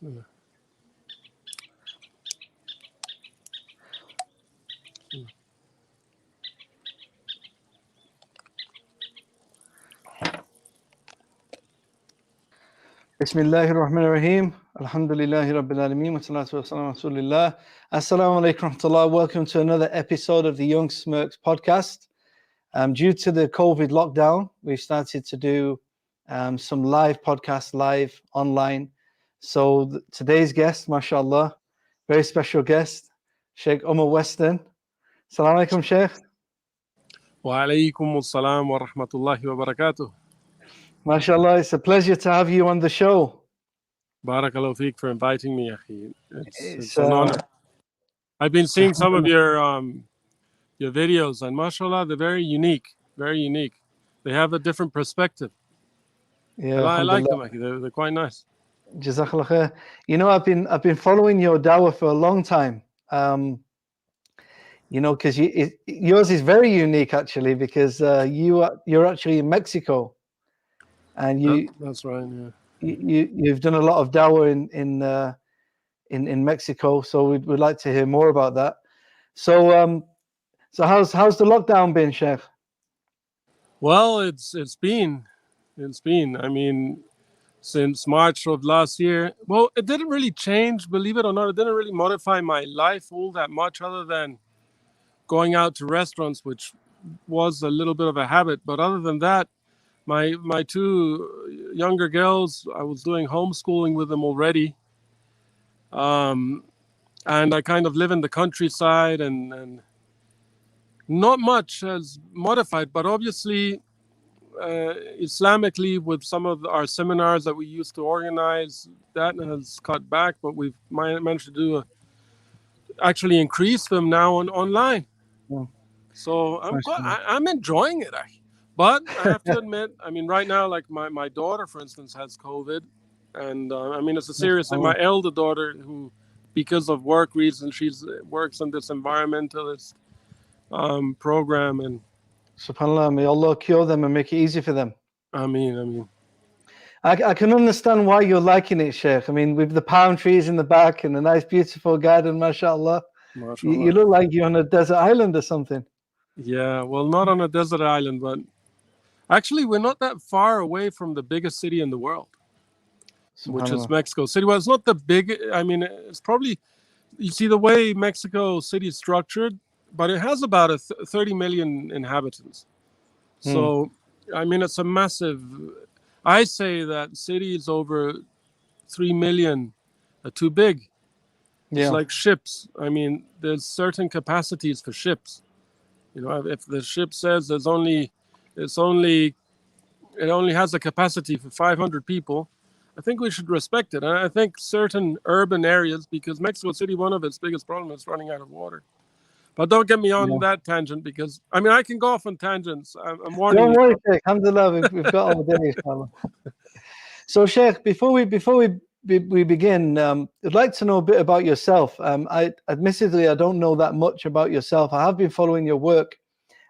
Bismillah. Bismillahir Rahmanir Rahim. Alhamdulillahi Rabbil Alameen. Wa salatu wa salam ala Rasulillah. Assalamu alaikum wa rahmatullah. Welcome to another episode of the Young Smirks podcast. Due to the COVID lockdown, we started to do some live podcasts, live online. So today's guest, mashallah, very special guest, Sheikh Omar Weston. Assalamu alaikum, Sheikh. Wa alaykum assalam wa rahmatullahi wa barakatuh. Mashallah, it's a pleasure to have you on the show. Barakallahu feek for inviting me, akhi. It's an honor. I've been seeing some of your videos, and mashallah, they're very unique, very unique. They have a different perspective. Yeah, I like them, akhi. They're quite nice. Jazakallah khair. You know, I've been following your Dawah for a long time. You know, because yours is very unique actually, because you're actually in Mexico, and that's right. Yeah. You've done a lot of Dawah in Mexico, so we'd like to hear more about that. So how's the lockdown been, Sheikh? Well, it's been. I mean, since March of last year. Well, it didn't really change, believe it or not. It didn't really modify my life all that much, other than going out to restaurants, which was a little bit of a habit. But other than that, my two younger girls, I was doing homeschooling with them already. And I kind of live in the countryside, and not much has modified, but obviously Islamically, with some of our seminars that we used to organize, that has cut back, but we've managed to actually increase them now online. Yeah. So I'm enjoying it, but I have to admit, I mean, right now, like my daughter, for instance, has COVID, and I mean, it's a serious thing. My elder daughter, who, because of work reasons, works in this environmentalist program, and SubhanAllah, may Allah cure them and make it easy for them. I mean. I can understand why you're liking it, Sheikh. I mean, with the palm trees in the back and a nice, beautiful garden, mashallah. You look like you're on a desert island or something. Yeah, well, not on a desert island, but actually, we're not that far away from the biggest city in the world, which is Mexico City. Well, it's not the big, I mean, it's probably, you see the way Mexico City is structured, but it has about 30 million inhabitants. So, I mean, it's a massive, I say that cities over 3 million are too big. Yeah. It's like ships. I mean, there's certain capacities for ships. You know, if the ship says it only has a capacity for 500 people, I think we should respect it. And I think certain urban areas, because Mexico City, one of its biggest problems is running out of water. But don't get me on that tangent, because I mean, I can go off on tangents. I'm warning you. Don't worry, Sheikh. Alhamdulillah, we've got all the day, inshallah. So, Sheikh, before we begin, I'd like to know a bit about yourself. Admittedly, I don't know that much about yourself. I have been following your work.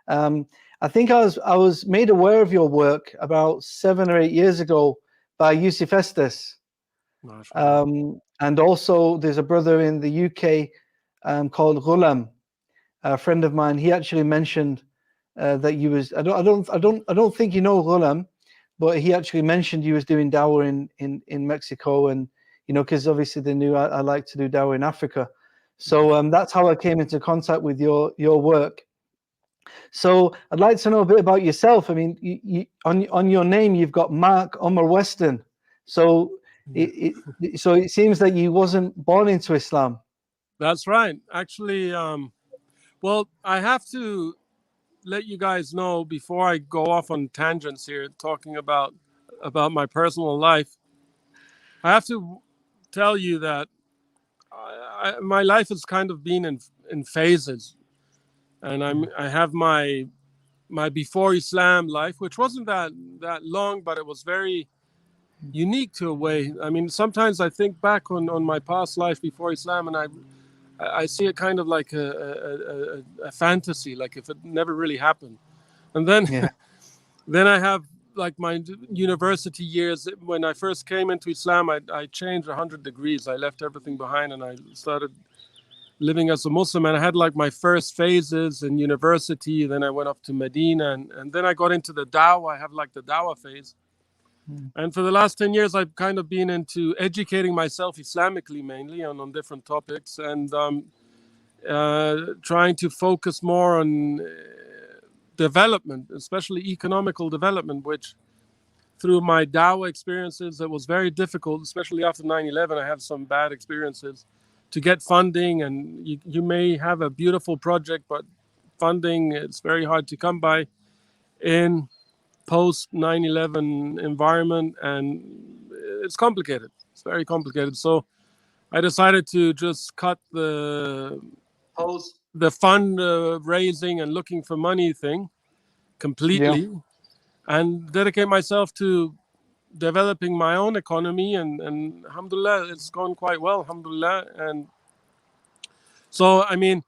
I think I was made aware of your work about 7 or 8 years ago by Yusuf Estes. And also, there's a brother in the UK called Ghulam, a friend of mine. He actually mentioned that you was. I don't think you know Ghulam, but he actually mentioned you was doing Dawah in Mexico, and you know, because obviously they knew I like to do Dawah in Africa. So that's how I came into contact with your work. So I'd like to know a bit about yourself. I mean, you, on your name you've got Mark Omar Weston. So it seems that you wasn't born into Islam. That's right. Actually, well, I have to let you guys know before I go off on tangents here, talking about my personal life. I have to tell you that my life has kind of been in phases, and I have my before Islam life, which wasn't that long, but it was very unique to a way. I mean, sometimes I think back on my past life before Islam, and I see it kind of like a fantasy, like if it never really happened. And then then I have like my university years, when I first came into Islam, I changed 100 degrees. I left everything behind and I started living as a Muslim. And I had like my first phases in university. Then I went off to Medina, and then I got into the Dawah. I have like the Dawah phase. And for the last 10 years, I've kind of been into educating myself Islamically mainly on different topics, and trying to focus more on development, especially economical development, which through my Dawah experiences, it was very difficult, especially after 9/11. I had some bad experiences to get funding, and you may have a beautiful project, but funding, it's very hard to come by in post 9/11 environment, and it's complicated. It's very complicated. So I decided to just cut the fund raising and looking for money thing completely, and dedicate myself to developing my own economy, and alhamdulillah, it's gone quite well, alhamdulillah. And so, I mean,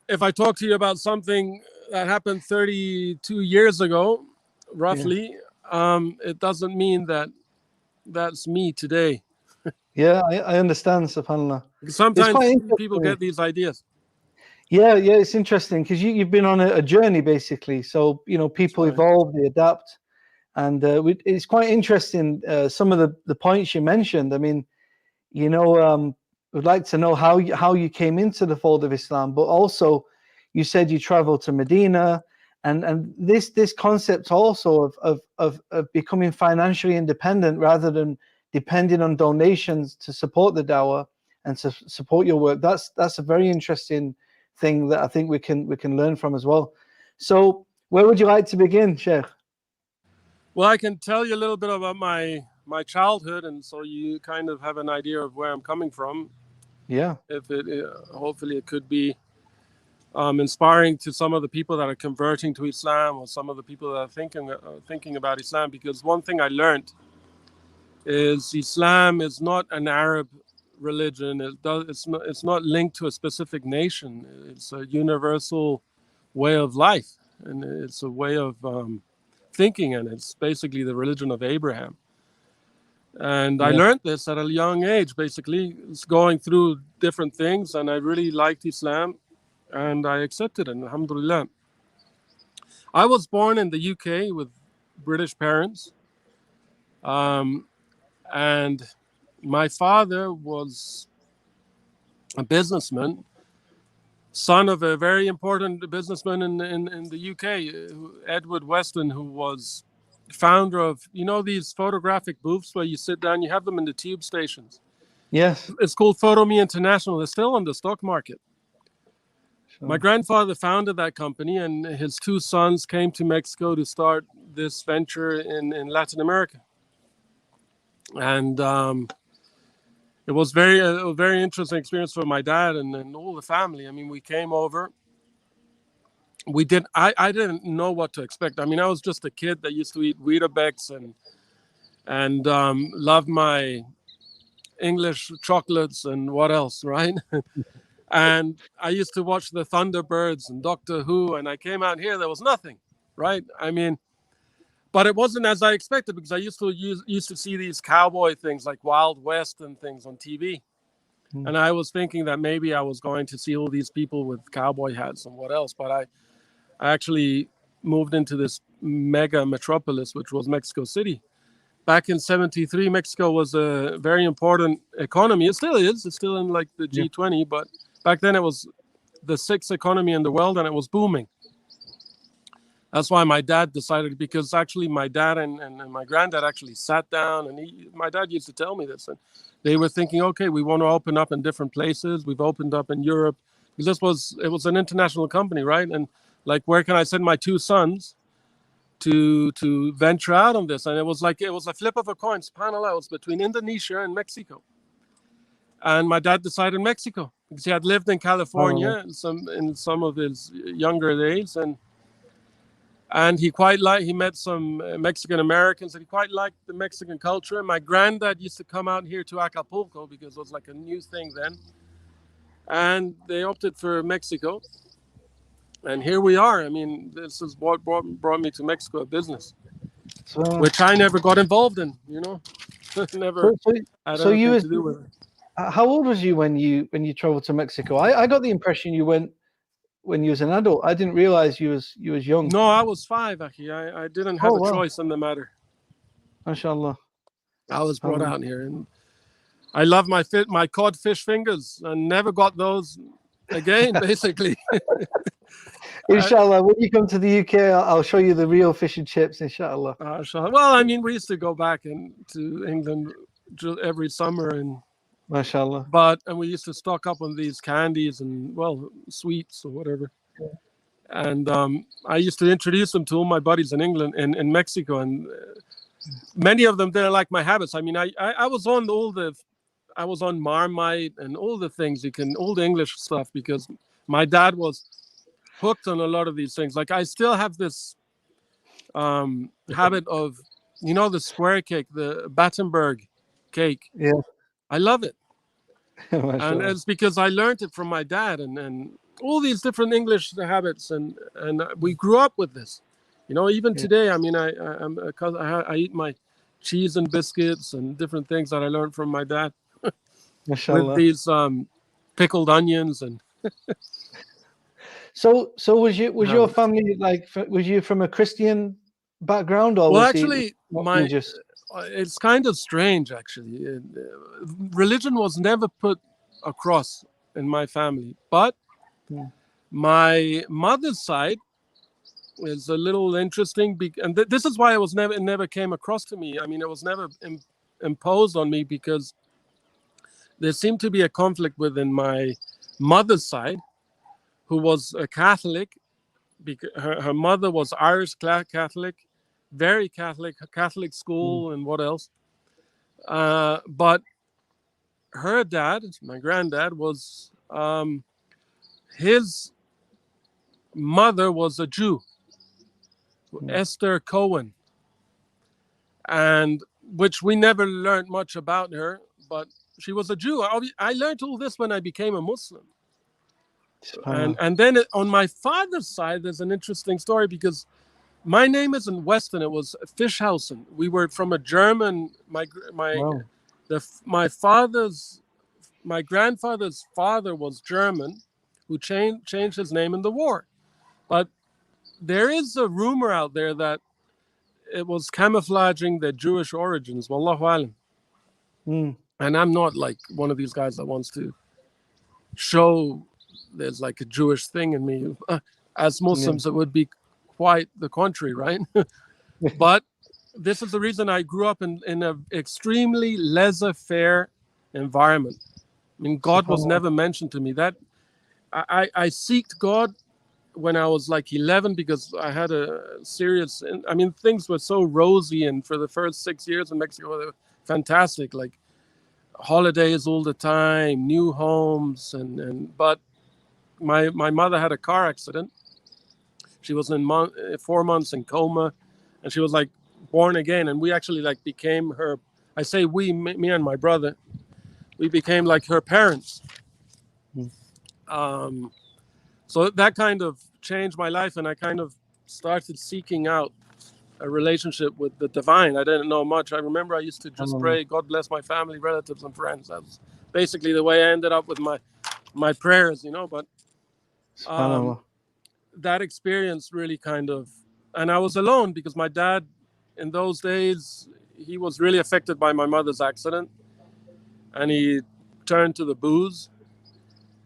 if I talk to you about something that happened 32 years ago, roughly, it doesn't mean that that's me today. I understand, subhanAllah. Sometimes people get these ideas. Yeah, it's interesting because you've been on a journey basically. So, you know, people evolve, they adapt. And it's quite interesting, some of the points you mentioned. I mean, you know, we'd like to know how you came into the fold of Islam, but also you said you traveled to Medina, and this concept also of becoming financially independent rather than depending on donations to support the Dawah and to support your work. That's a very interesting thing that I think we can learn from as well. So where would you like to begin, Sheikh? Well, I can tell you a little bit about my childhood, and so you kind of have an idea of where I'm coming from. Yeah. If it hopefully it could be inspiring to some of the people that are converting to Islam, or some of the people that are thinking about Islam. Because one thing I learned is Islam is not an Arab religion. It's not linked to a specific nation. It's a universal way of life, and it's a way of thinking, and it's basically the religion of Abraham. And I learned this at a young age. Basically, it's going through different things, and I really liked Islam, and I accepted it, alhamdulillah. I was born in the UK with British parents, and my father was a businessman, son of a very important businessman in the UK, Edward Weston, who was founder of, you know, these photographic booths where you sit down, you have them in the tube stations. Yes. It's called Photo Me International. They're still on the stock market. Sure. My grandfather founded that company, and his two sons came to Mexico to start this venture in Latin America. And it was a very interesting experience for my dad and all the family. I mean, we came over. I didn't know what to expect. I mean, I was just a kid that used to eat Weetabix and loved my English chocolates and what else, right? And I used to watch the Thunderbirds and Doctor Who, and I came out here, there was nothing, right? I mean, but it wasn't as I expected, because I used to see these cowboy things like Wild West and things on TV. And I was thinking that maybe I was going to see all these people with cowboy hats and what else. But I actually moved into this mega metropolis, which was Mexico City. Back in '73, Mexico was a very important economy. It still is. It's still in like the G20. But back then it was the sixth economy in the world, and it was booming. That's why my dad decided, because actually my dad and my granddad actually sat down, and my dad used to tell me this, and they were thinking, okay, we want to open up in different places. We've opened up in Europe, because it was an international company, right? And like, where can I send my two sons to venture out on this? And it was a flip of a coin. SubhanAllah, it was between Indonesia and Mexico. And my dad decided Mexico, because he had lived in California in some of his younger days, and he met some Mexican Americans, and he quite liked the Mexican culture. And my granddad used to come out here to Acapulco, because it was like a new thing then. And they opted for Mexico. And here we are. I mean, this is what brought me to Mexico, business. which I never got involved in, you know. Never had anything to do with it. How old was you when you traveled to Mexico? I got the impression you went when you was an adult. I didn't realize you was young. No, I was 5, actually. I didn't have a choice in the matter. MashaAllah. I was brought out here, and I love my codfish fingers, and never got those again, basically. Inshallah, when you come to the UK, I'll show you the real fish and chips, inshallah. Well, I mean, we used to go back to England every summer, and MashaAllah. And we used to stock up on these candies and, well, sweets or whatever. Yeah. And I used to introduce them to all my buddies in England, in Mexico, and many of them didn't like my habits. I mean, I was on I was on Marmite and all the things all the English stuff, because my dad was hooked on a lot of these things. Like, I still have this habit of, you know, the square cake, the Battenberg cake. Yeah. I love it. And it's because I learned it from my dad, and all these different English habits, and we grew up with this. You know, even today, I mean, I eat my cheese and biscuits and different things that I learned from my dad. With these pickled onions and. So was your family, like, was you from a Christian background, or well, actually, it's kind of strange, actually. Religion was never put across in my family, but my mother's side is a little interesting, and this is why it never came across to me. I mean, it was never imposed on me, because there seemed to be a conflict within my mother's side, who was a Catholic. Because her mother was Irish Catholic, very Catholic school, and what else? But her dad, my granddad, was his mother was a Jew, Esther Cohen, and which we never learned much about her, but she was a Jew. I learned all this when I became a Muslim. And then on my father's side, there's an interesting story, because my name isn't Weston; it was Fischhausen. We were from a German. My grandfather's father was German, who changed his name in the war. But there is a rumor out there that it was camouflaging their Jewish origins. Wallahu alam. And I'm not like one of these guys that wants to show there's like a Jewish thing in me. As Muslims, it would be quite the contrary, right? But this is the reason I grew up in an extremely laissez-faire environment. I mean, God was never mentioned to me. That I seeked God when I was like 11, because I had a serious, I mean, things were so rosy, and for the first 6 years in Mexico, they were fantastic, like holidays all the time, new homes, but my mother had a car accident. She was in 4 months in coma, and she was like born again, and we actually like became her, I say we, me and my brother, we became like her parents. So that kind of changed my life, and I kind of started seeking out a relationship with the divine. I didn't know much. I remember I used to just pray, God bless my family, relatives, and friends. That's basically the way I ended up with my prayers, you know. But that experience really kind of, and I was alone, because my dad in those days, he was really affected by my mother's accident, and he turned to the booze.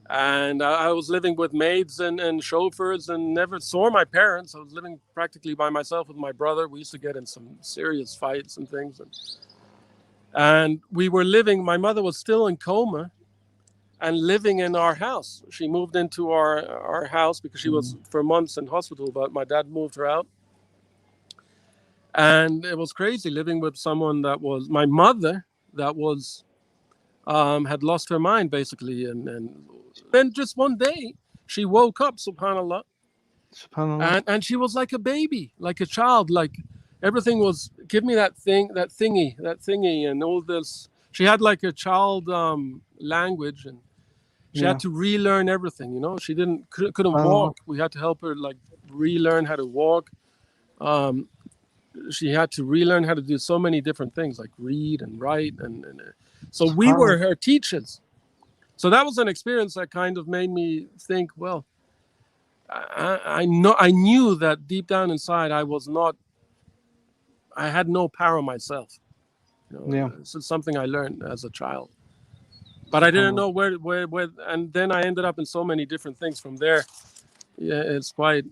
And I was living with maids and chauffeurs, and never saw my parents. I was living practically by myself with my brother. We used to get in some serious fights and things. And we were living, my mother was still in coma and living in our house. She moved into our house because she was for months in hospital, but my dad moved her out. And it was crazy living with someone that was, my mother, that was, had lost her mind, basically. And then just one day, she woke up, subhanAllah. And she was like a baby, like a child, like everything was, give me that thingy, and all this. She had like a child language, and she had to relearn everything, you know. She couldn't walk. We had to help her like relearn how to walk. she had to relearn how to do so many different things, like read and write, and so we were her teachers. So that was an experience that kind of made me think, well, I knew that deep down inside I had no power myself. This is something I learned as a child, but I didn't know where, and then I ended up in so many different things from there. Yeah, it's quite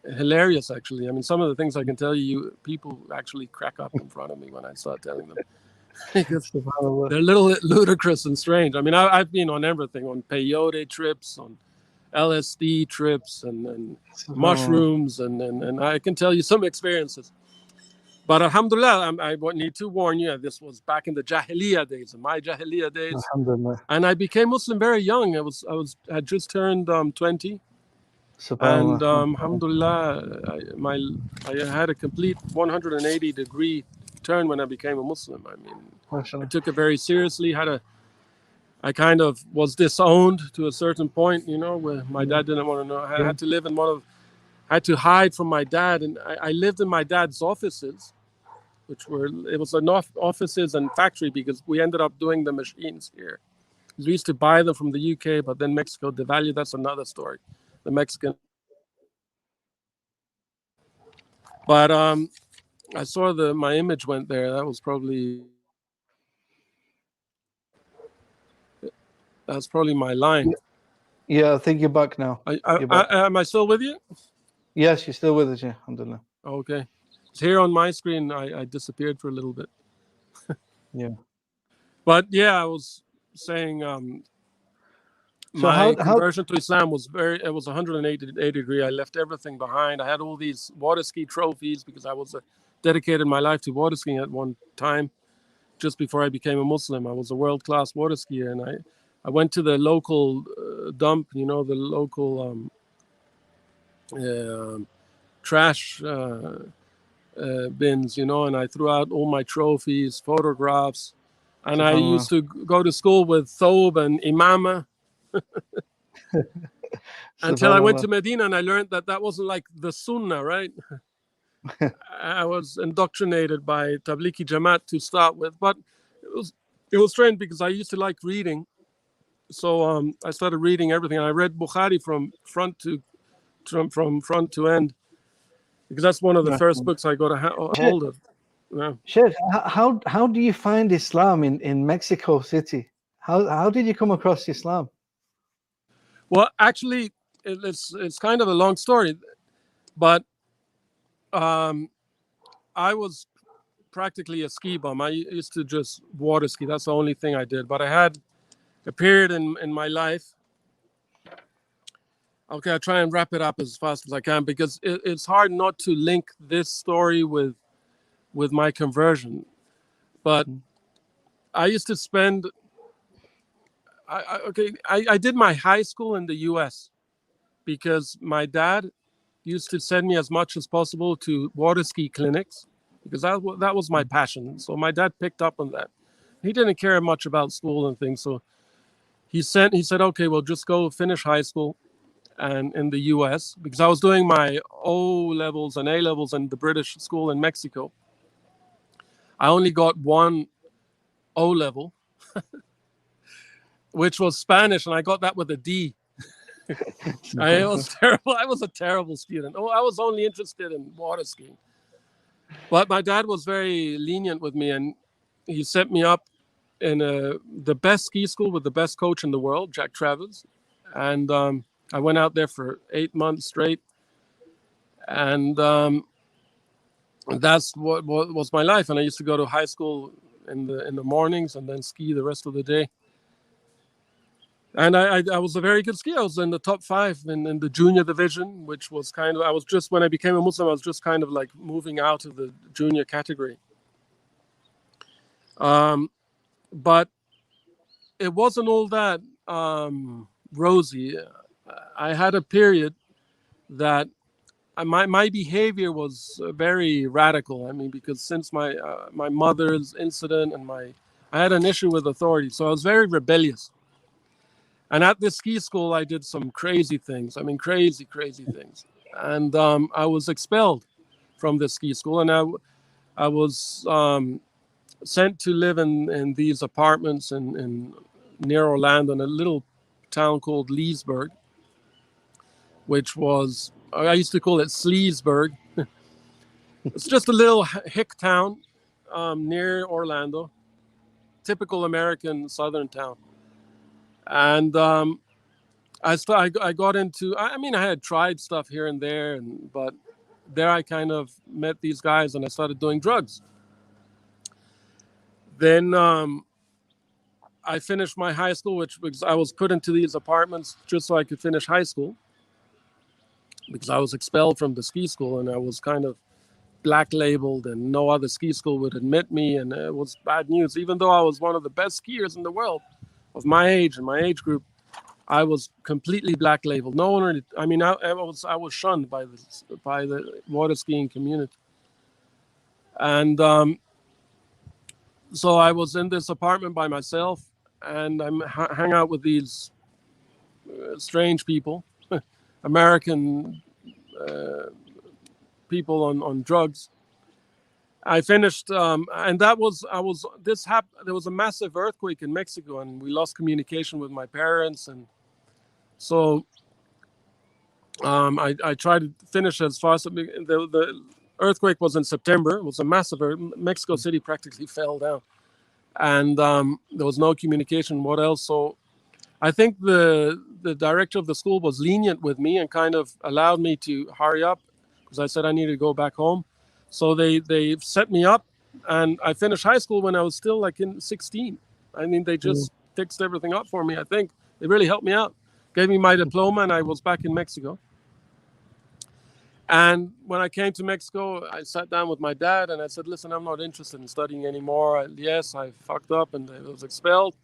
hilarious, actually. I mean, some of the things I can tell you, people actually crack up in front of me when I start telling them. Because they're a little ludicrous and strange. I mean, I've been on everything, on peyote trips, on LSD trips, and mushrooms, and I can tell you some experiences. But alhamdulillah, I need to warn you, this was back in the Jahiliyyah days, in my Jahiliyyah days. Alhamdulillah. And I became Muslim very young. I had just turned 20. And alhamdulillah, I had a complete 180-degree turn when I became a Muslim. I mean, I took it very seriously. I kind of was disowned to a certain point, where my dad didn't want to know. I had to live in I had to hide from my dad, and I lived in my dad's offices, it was enough offices and factory, because we ended up doing the machines here. We used to buy them from the UK, but then Mexico devalued. That's another story. The Mexican. But I saw my image went there. That was probably my line. Yeah, I think you're back now. Am I still with you? Yes, you're still with us, yeah. Alhamdulillah. Okay. It's here on my screen. I disappeared for a little bit. Yeah. But yeah, I was saying my conversion to Islam was it was 180 degree. I left everything behind. I had all these water ski trophies because I was dedicated my life to water skiing at one time. Just before I became a Muslim, I was a world-class water skier, and I went to the local dump, the local trash bins, and I threw out all my trophies, photographs, and I used to go to school with thobe and imama until I went to Medina, and I learned that wasn't like the sunnah, right? I was indoctrinated by Tablighi Jamaat to start with, but it was strange because I used to like reading, so I started reading everything. I read Bukhari from front to end, because that's one of the first books I got a hold of. Yeah. Sheikh, how do you find Islam in Mexico City? How did you come across Islam? Well, actually, it's kind of a long story, but I was practically a ski bum. I used to just water ski. That's the only thing I did. But I had a period in my life. Okay, I'll try and wrap it up as fast as I can, because it's hard not to link this story with my conversion. But I used to spend. I did my high school in the U.S. because my dad used to send me as much as possible to water ski clinics, because that was my passion. So my dad picked up on that. He didn't care much about school and things, so he said, okay, well, just go finish high school and in the U.S., because I was doing my O levels and A levels in the British school in Mexico. I only got one O level, which was Spanish, and I got that with a D. I was terrible. I was a terrible student. I was only interested in water skiing. But my dad was very lenient with me, and he set me up in the best ski school with the best coach in the world, Jack Travers. And I went out there for 8 months straight. And that's what was my life. And I used to go to high school in the mornings and then ski the rest of the day. And I was a very good skier. I was in the top 5 in the junior division, which was when I became a Muslim, I was just kind of like moving out of the junior category. But it wasn't all that rosy. I had a period that my behavior was very radical. I mean, because since my mother's incident and I had an issue with authority, so I was very rebellious. And at this ski school, I did some crazy things. I mean, crazy things. And I was expelled from the ski school, and I was sent to live in these apartments in near Orlando in a little town called Leesburg, which was, I used to call it Sleesburg. It's just a little hick town near Orlando, typical American southern town. And I got into, I mean, I had tried stuff here and there, but there I kind of met these guys and I started doing drugs. Then I finished my high school, because I was put into these apartments just so I could finish high school, because I was expelled from the ski school and I was kind of black labeled and no other ski school would admit me, and it was bad news. Even though I was one of the best skiers in the world of my age and my age group, I was completely black labeled. No one, I mean, I was shunned by the water skiing community. And so I was in this apartment by myself, and I hang out with these strange people, American people on drugs. I finished, and that was, there was a massive earthquake in Mexico, and we lost communication with my parents, and so I tried to finish as fast. The earthquake was in September. It was a massive Mexico City practically fell down, and there was no communication. What else? So I think the director of the school was lenient with me and kind of allowed me to hurry up, because I said I needed to go back home. So they set me up, and I finished high school when I was still like in 16. I mean, they just fixed everything up for me. I think they really helped me out. Gave me my diploma, and I was back in Mexico. And when I came to Mexico, I sat down with my dad and I said, listen, I'm not interested in studying anymore. Yes, I fucked up and I was expelled,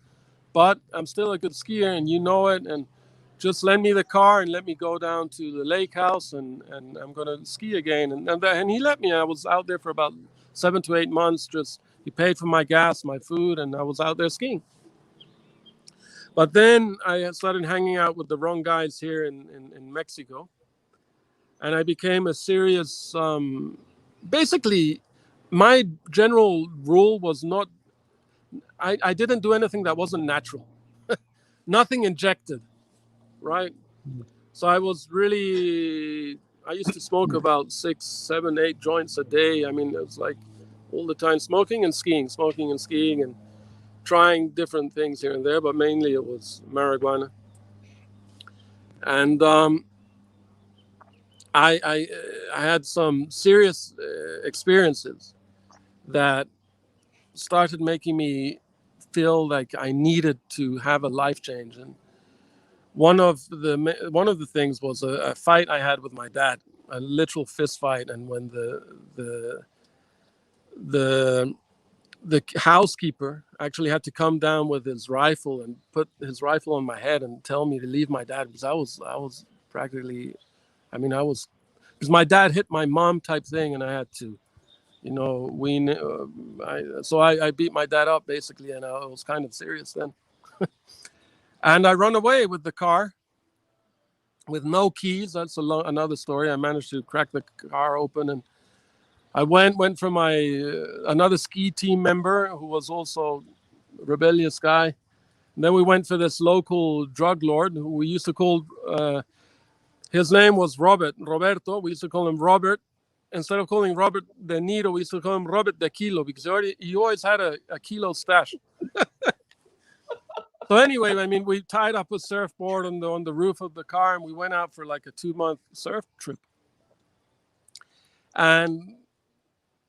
but I'm still a good skier, and you know it. And just lend me the car and let me go down to the lake house, and I'm going to ski again. And he let me. I was out there for about 7 to 8 months. He paid for my gas, my food, and I was out there skiing. But then I started hanging out with the wrong guys here in Mexico. And I became a serious, basically, my general rule was not, I didn't do anything that wasn't natural. Nothing injected, right? So I was really, I used to smoke about 6, 7, 8 joints a day. I mean, it was like all the time smoking and skiing, and trying different things here and there, but mainly it was marijuana. And I had some serious experiences that started making me feel like I needed to have a life change. And one of the things was a fight I had with my dad, a literal fist fight. And when the housekeeper actually had to come down with his rifle and put his rifle on my head and tell me to leave my dad, because I was practically, I mean, because my dad hit my mom type thing, and I had to, so I beat my dad up basically, and it was kind of serious then. And I run away with the car with no keys. That's another story. I managed to crack the car open, and I went for my another ski team member who was also a rebellious guy. And then we went for this local drug lord who we used to call, his name was Roberto. We used to call him Robert. Instead of calling Robert De Niro, we used to call him Robert De Kilo, because he always had a kilo stash. So anyway, I mean, we tied up a surfboard on the roof of the car, and we went out for like a 2-month surf trip. And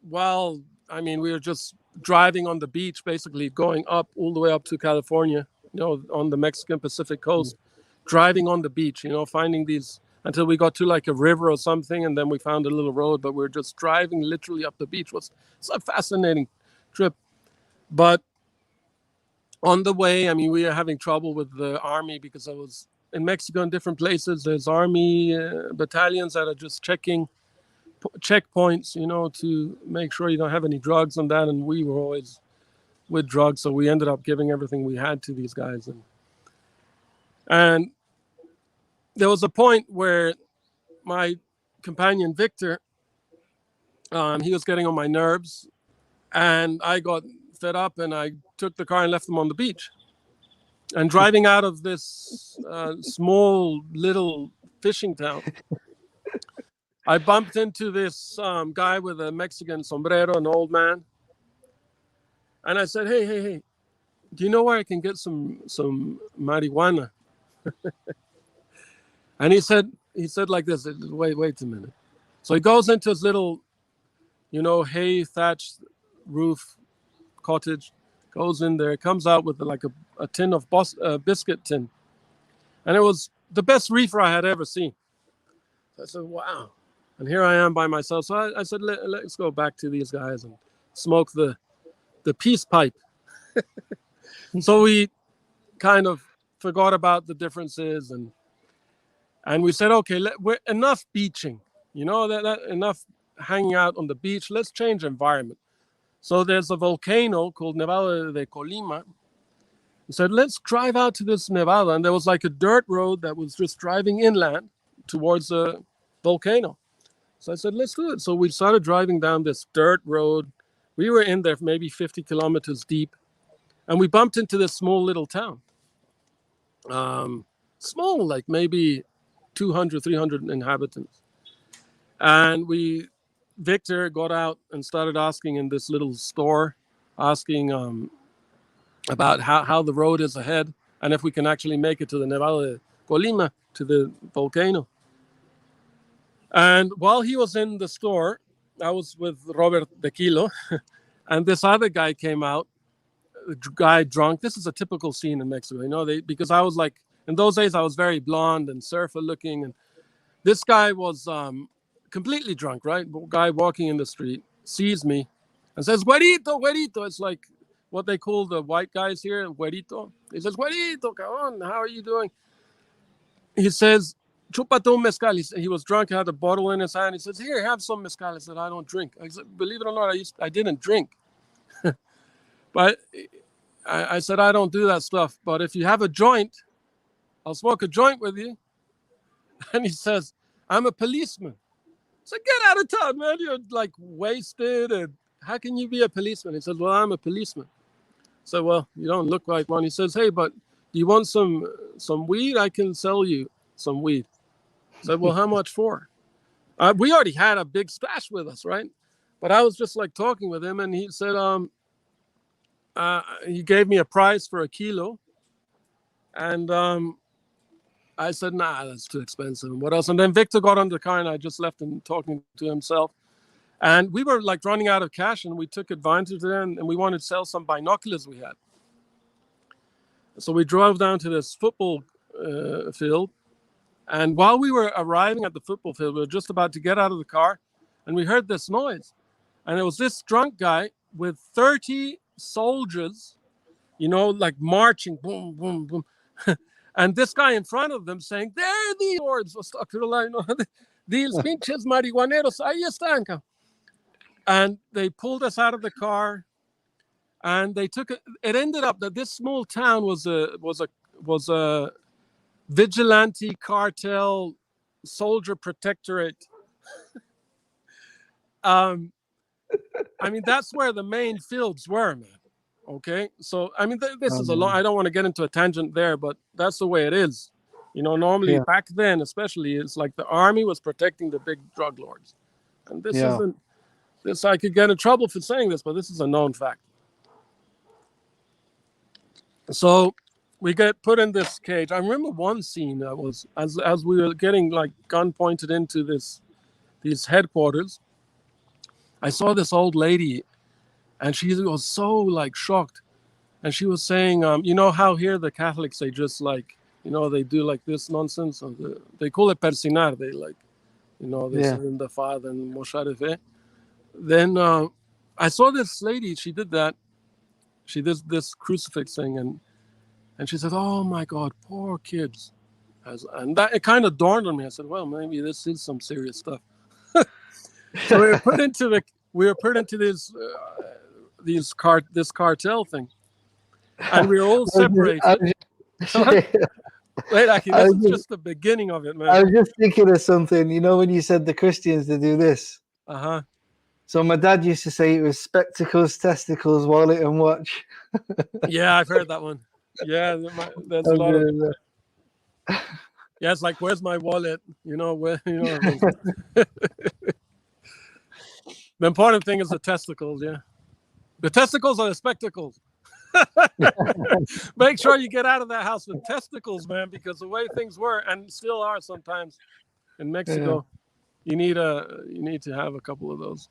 while, I mean, we were just driving on the beach, basically going up all the way up to California, on the Mexican Pacific coast, driving on the beach, finding these, until we got to like a river or something, and then we found a little road, but we're just driving literally up the beach. It's a fascinating trip. But on the way, I mean, we are having trouble with the army, because I was in Mexico in different places. There's army battalions that are just checking checkpoints, to make sure you don't have any drugs and that. And we were always with drugs, so we ended up giving everything we had to these guys. And there was a point where my companion Victor, He was getting on my nerves, and I got fed up, and I took the car and left him on the beach. And driving out of this small little fishing town, I bumped into this guy with a Mexican sombrero, an old man. And I said, hey, do you know where I can get some marijuana? And he said like this, wait a minute. So he goes into his little, hay thatched roof cottage, goes in there, comes out with like a tin of biscuit tin. And it was the best reefer I had ever seen. So I said, wow. And here I am by myself. So I said, let's go back to these guys and smoke the peace pipe. So we kind of forgot about the differences, and we said, okay, we're enough beaching, that enough hanging out on the beach. Let's change environment. So there's a volcano called Nevada de Colima. We said, let's drive out to this Nevada, and there was like a dirt road that was just driving inland towards a volcano. So I said, let's do it. So we started driving down this dirt road. We were in there maybe 50 kilometers deep, and we bumped into this small little town. Small, like maybe 200, 300 inhabitants. And Victor got out and started asking in this little store, asking about how the road is ahead and if we can actually make it to the Nevada de Colima, to the volcano. And while he was in the store, I was with Robert De Kilo, and this other guy came out, a guy drunk. This is a typical scene in Mexico, because I was like, in those days, I was very blonde and surfer looking. And this guy was completely drunk, right? Guy walking in the street, sees me and says, güerito, güerito. It's like what they call the white guys here, güerito. He says, güerito, cabrón, how are you doing? He says, chúpate un mezcal. He was drunk, had a bottle in his hand. He says, here, have some mezcal. I said, I don't drink. I said, believe it or not, I didn't drink. But I said, I don't do that stuff. But if you have a joint, I'll smoke a joint with you. And he says, I'm a policeman. I said, get out of town, man. You're like wasted. And how can you be a policeman? He said, well, I'm a policeman. I said, well, you don't look like one. He says, hey, but do you want some weed? I can sell you some weed. I said, well, how much for? We already had a big stash with us, right? But I was just like talking with him, and he said, he gave me a price for a kilo. And I said, nah, that's too expensive. And what else? And then Victor got on the car, and I just left him talking to himself. And we were like running out of cash, and we took advantage of it, and we wanted to sell some binoculars we had. So we drove down to this football field. And while we were arriving at the football field, we were just about to get out of the car, and we heard this noise. And it was this drunk guy with 30 soldiers, like marching, boom, boom, boom. And this guy in front of them saying, there the lords, these pinches marihuaneros, ahí están. And they pulled us out of the car, and they took it. It ended up that this small town was a vigilante cartel soldier protectorate. I mean, that's where the main fields were, man. Okay, so I mean, this is a long. I don't want to get into a tangent there, but that's the way it is. Normally back then, especially, it's like the army was protecting the big drug lords, and this isn't. This I could get in trouble for saying this, but this is a known fact. So we get put in this cage. I remember one scene that was as we were getting like gun pointed into these headquarters. I saw this old lady, and she was so like shocked, and she was saying, how here the Catholics, they just like, they do like this nonsense. They call it persinar. They like, they say in the Father and Mosharefe. Then I saw this lady. She did that. She did this crucifix thing, and she said, "Oh my God, poor kids." And that it kind of dawned on me. I said, "Well, maybe this is some serious stuff." So we were put into this cartel thing, and we were all separated. Wait, actually, this is just the beginning of it, man. I was just thinking of something. When you said the Christians to do this. Uh-huh. So my dad used to say it was spectacles, testicles, wallet, and watch. Yeah, I've heard that one. Yeah, there's a lot of. Yeah, it's like, where's my wallet? You know where? You know. The important thing is the testicles. Yeah, the testicles are the spectacles. Make sure you get out of that house with testicles, man, because the way things were and still are sometimes in Mexico, you need to have a couple of those.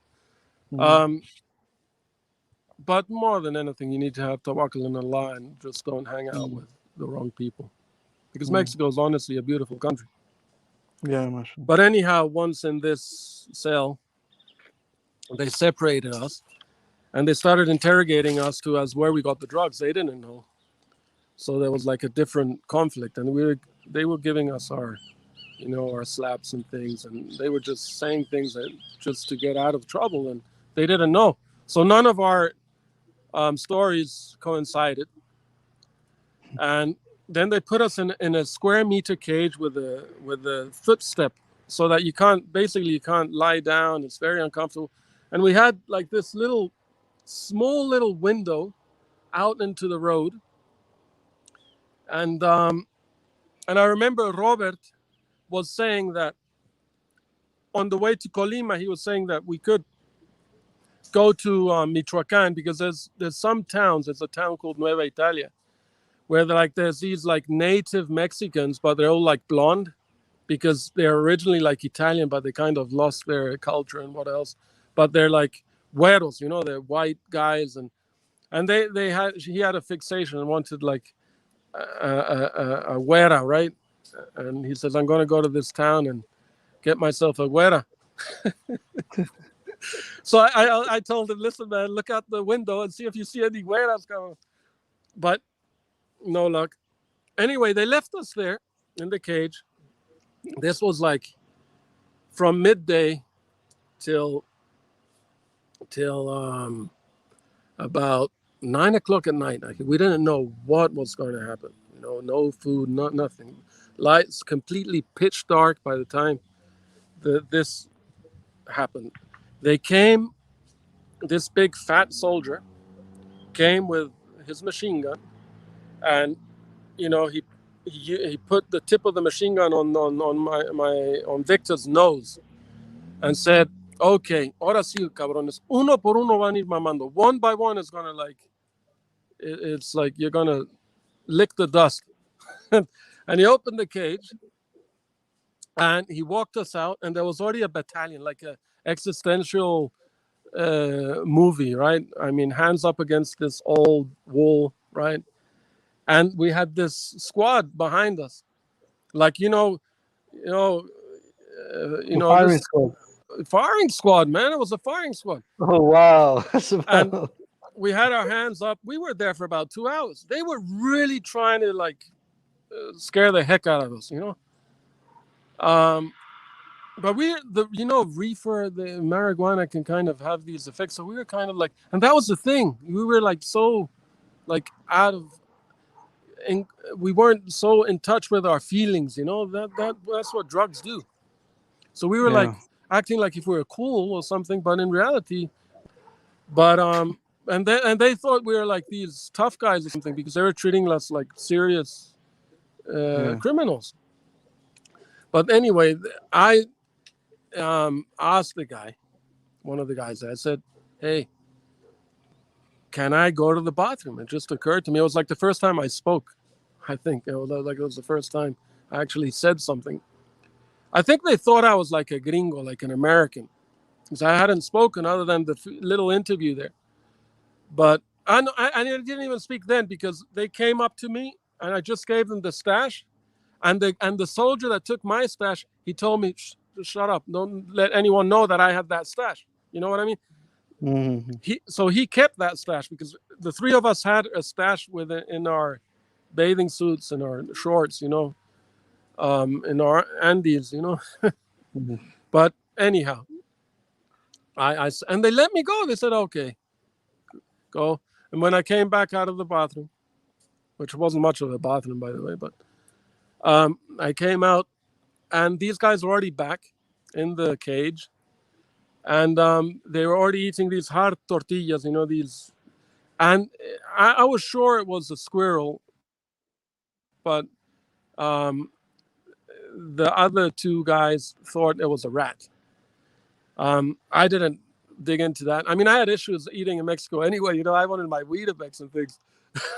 But more than anything, you need to have tawakkul in Allah and just don't hang out with the wrong people, because Mexico is honestly a beautiful country. Yeah, mashallah. But anyhow, once in this cell, they separated us. And they started interrogating us to us where we got the drugs. They didn't know. So there was like a different conflict. And they were giving us our slaps and things. And they were just saying things that just to get out of trouble. And they didn't know. So none of our stories coincided. And then they put us in a square meter cage with a footstep so that you can't lie down. It's very uncomfortable. And we had like this small little window out into the road, and I remember Robert was saying that on the way to Colima, he was saying that we could go to Michoacán, because there's some towns. There's a town called Nueva Italia where there's these like native Mexicans, but they're all like blonde because they're originally like Italian, but they kind of lost their culture and what else. But they're like güeros, they're white guys, and he had a fixation and wanted like a güera, right? And he says, I'm going to go to this town and get myself a güera. So I told him, listen, man, look out the window and see if you see any güeras coming. But no luck. Anyway, they left us there in the cage. This was like from midday till about 9 o'clock at night. We didn't know what was going to happen. No food, nothing. Lights completely pitch dark by the time this happened. They came. This big fat soldier came with his machine gun, and he put the tip of the machine gun on Victor's nose, and said, "Okay, ahora sí, cabrones. Uno por uno van a ir mamando. One by one is gonna it's like you're gonna lick the dust." And he opened the cage, and he walked us out, and there was already a battalion, like a existential movie, right? I mean, hands up against this old wall, right? And we had this squad behind us, like firing squad, man. It was a firing squad. Oh wow! And we had our hands up. We were there for about 2 hours. They were really trying to scare the heck out of us, But reefer, the marijuana can kind of have these effects. So we were kind of like, and that was the thing. We were so we weren't so in touch with our feelings, that's what drugs do. So we were acting like if we were cool or something, but in reality, and they thought we were like these tough guys or something, because they were treating us like serious criminals. But anyway, I asked one of the guys, I said, "Hey, can I go to the bathroom?" It just occurred to me. It was like the first time I spoke. I think it was the first time I actually said something. I think they thought I was like a gringo, like an American, because I hadn't spoken other than the little interview there. But I didn't even speak then, because they came up to me and I just gave them the stash, and the soldier that took my stash, he told me, "Shut up! Don't let anyone know that I had that stash." You know what I mean? Mm-hmm. He kept that stash, because the three of us had a stash in our bathing suits and our shorts, in our Andes, Mm-hmm. But anyhow, and they let me go. They said, "Okay, go." And when I came back out of the bathroom, which wasn't much of a bathroom, by the way, but I came out, and these guys were already back in the cage, and they were already eating these hard tortillas, these. And I was sure it was a squirrel, but the other two guys thought it was a rat. I didn't dig into that. I mean, I had issues eating in Mexico anyway. I wanted my Weetabix and things,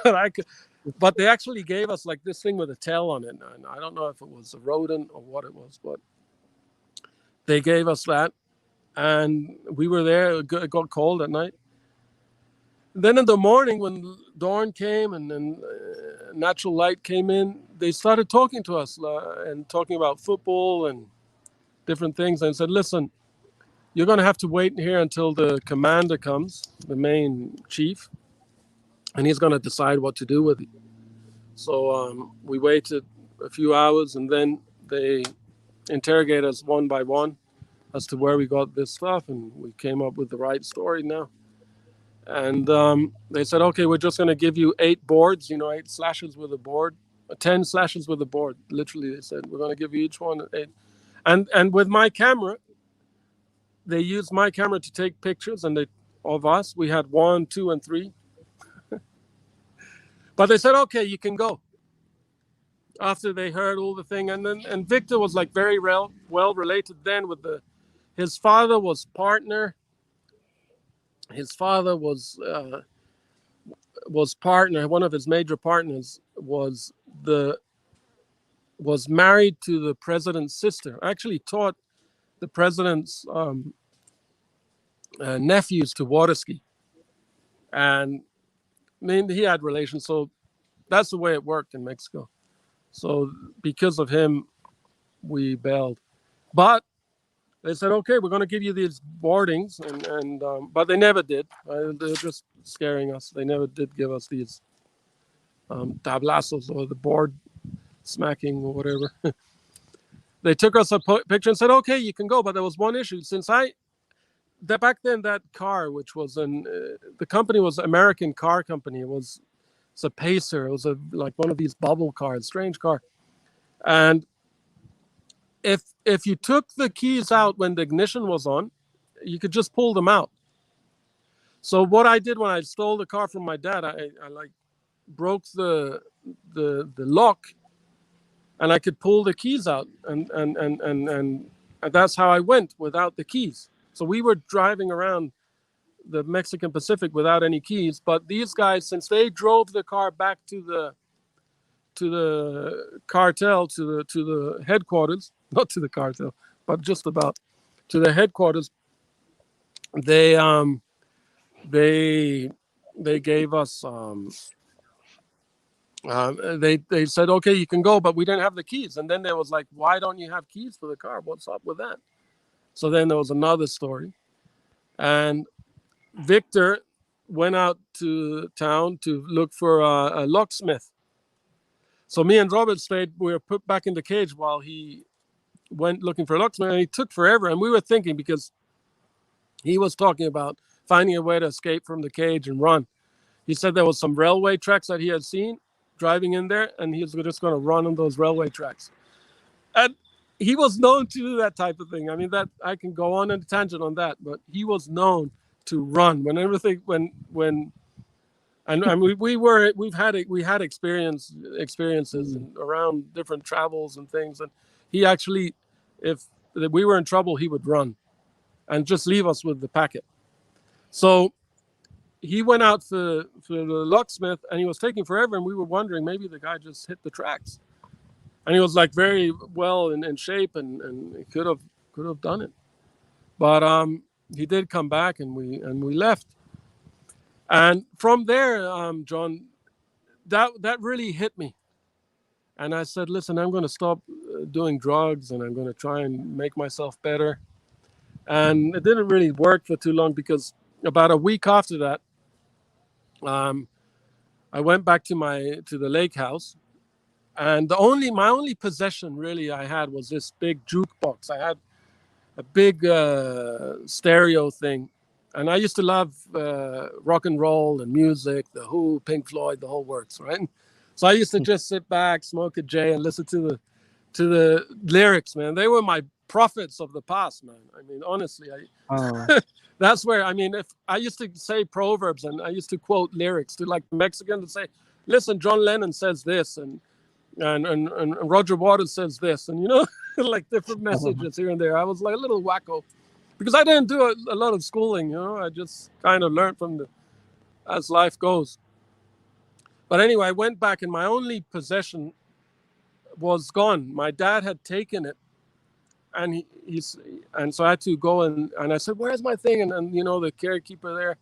but they actually gave us like this thing with a tail on it. And I don't know if it was a rodent or what it was, but they gave us that, and we were there. It got cold at night. Then in the morning, when dawn came and then natural light came in, they started talking to us and talking about football and different things, and said, "Listen, you're going to have to wait here until the commander comes, the main chief, and he's going to decide what to do with it." So we waited a few hours, and then they interrogated us one by one as to where we got this stuff, and we came up with the right story now. And they said, "Okay, we're just going to give you 8 boards, 8 slashes with a board, 10 slashes with a board." Literally, they said, "We're going to give you each one 8." And with my camera, they used my camera to take pictures, and of us. We had 1, 2, and 3. But they said, "Okay, you can go." After they heard all the thing, and Victor was like very well related then with his father was partner. His father was partner. One of his major partners was married to the president's sister. Actually taught the president's nephews to water ski, and I mean he had relations. So that's the way it worked in Mexico. So because of him, we bailed. But they said, "Okay, we're going to give you these boardings," and but they never did. They were just scaring us. They never did give us these tablazos or the board smacking or whatever. They took us a picture and said, "Okay, you can go." But there was one issue. Since back then that car, which was the company was American Car Company. It's a Pacer. It was like one of these bubble cars, strange car, and if you took the keys out when the ignition was on, you could just pull them out. So what I did when I stole the car from my dad, I like broke the lock, and I could pull the keys out, and that's how I went without the keys. So we were driving around the Mexican Pacific without any keys. But these guys, since they drove the car back to the cartel, to the headquarters, not to the cartel, but just about to the headquarters, they gave us they said, "Okay, you can go," but we didn't have the keys. And then there was like, "Why don't you have keys for the car? What's up with that?" So then there was another story, and Victor went out to town to look for a locksmith. So me and Robert stayed. We were put back in the cage while he went looking for a locksmith, and he took forever. And we were thinking, because he was talking about finding a way to escape from the cage and run. He said there was some railway tracks that he had seen driving in there, and he was just going to run on those railway tracks. And he was known to do that type of thing. I mean, that I can go on a tangent on that, but he was known to run when everything and we had experiences around different travels and things, and he actually, if we were in trouble, he would run and just leave us with the packet. So he went out for the locksmith, and he was taking forever, and we were wondering maybe the guy just hit the tracks, and he was like very well in shape, and he could have done it, but he did come back, and we left. And from there, John, that really hit me. And I said, "Listen, I'm going to stop doing drugs, and I'm going to try and make myself better." And it didn't really work for too long, because about a week after that, I went back to the lake house, and my only possession really I had was this big jukebox. I had a big stereo thing. And I used to love rock and roll and music, The Who, Pink Floyd, the whole works, right? So I used to just sit back, smoke a J, and listen to the lyrics, man. They were prophets of the past, man. I mean, honestly, Oh. that's where, I mean, if I used to say proverbs and I used to quote lyrics to like Mexican to say, listen, John Lennon says this, and Roger Waters says this, and like different messages here and there. I was like a little wacko because I didn't do a lot of schooling, I just kind of learned from as life goes. But anyway, I went back and my only possession was gone. My dad had taken it, and so I had to go and I said, where's my thing? And the caretaker there,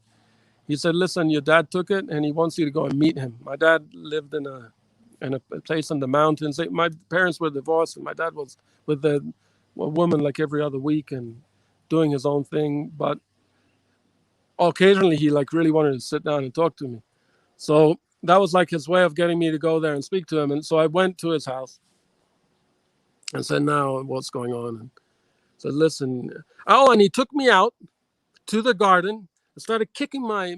he said, listen, your dad took it and he wants you to go and meet him. My dad lived in a place in the mountains. My parents were divorced and my dad was with a woman like every other week and doing his own thing. But occasionally he like really wanted to sit down and talk to me. So that was like his way of getting me to go there and speak to him. And so I went to his house and said, now what's going on? And said, listen. Oh, and he took me out to the garden and started kicking my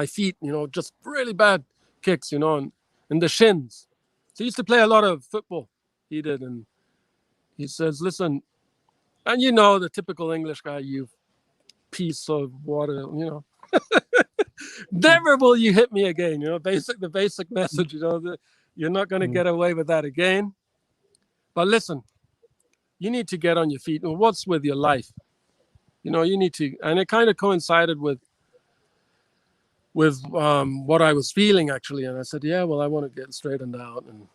feet, just really bad kicks, in the shins. So he used to play a lot of football. He did. And he says, listen, and the typical English guy, you piece of water, never will you hit me again. The basic message, you're not going to get away with that again. But listen, you need to get on your feet. And what's with your life? You need to, and it kind of coincided with what I was feeling actually. And I said, yeah, well, I want to get straightened out. And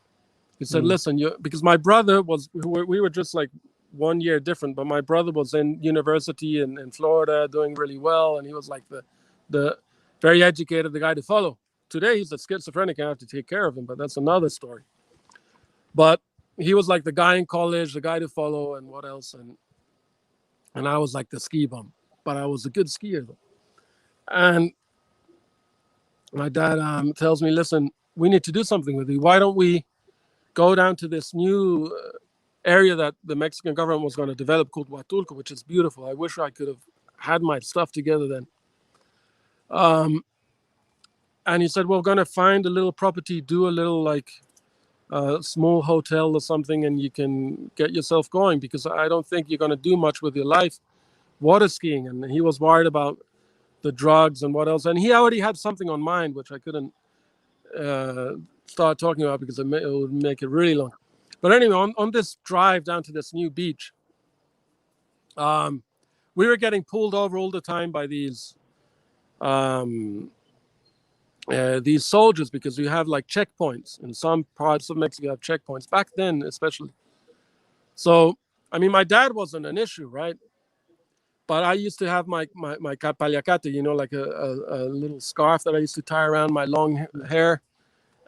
he said, listen, because my brother we were just like 1 year different, but my brother was in university in Florida doing really well. And he was like the very educated, the guy to follow. Today, he's a schizophrenic and I have to take care of him, but that's another story. But he was like the guy in college, the guy to follow, and what else? And I was like the ski bum, but I was a good skier though. And my dad tells me, listen, we need to do something with you. Why don't we go down to this new area that the Mexican government was going to develop called Huatulco, which is beautiful. I wish I could have had my stuff together then. And he said, we're going to find a little property, do a little like small hotel or something, and you can get yourself going, because I don't think you're going to do much with your life water skiing. And he was worried about the drugs and what else. And he already had something on mind, which I couldn't start talking about because it would make it really long. But anyway, on this drive down to this new beach, we were getting pulled over all the time by these soldiers, because we have like checkpoints in some parts of Mexico. You have checkpoints back then, especially. So, I mean, my dad wasn't an issue, right? But I used to have my paliacate, like a little scarf that I used to tie around my long hair,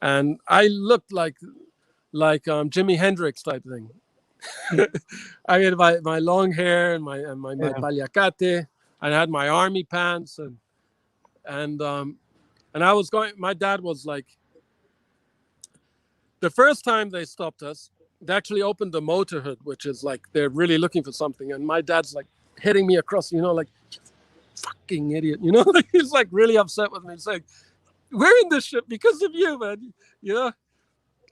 and I looked like Jimi Hendrix type thing. I had my long hair and my paliacate, and I had my army pants, and I was going. My dad was like, the first time they stopped us, they actually opened the motor hood, which is like they're really looking for something, and my dad's like hitting me across, like, fucking idiot, like, he's like really upset with me. He's like, we're in this shit because of you, man,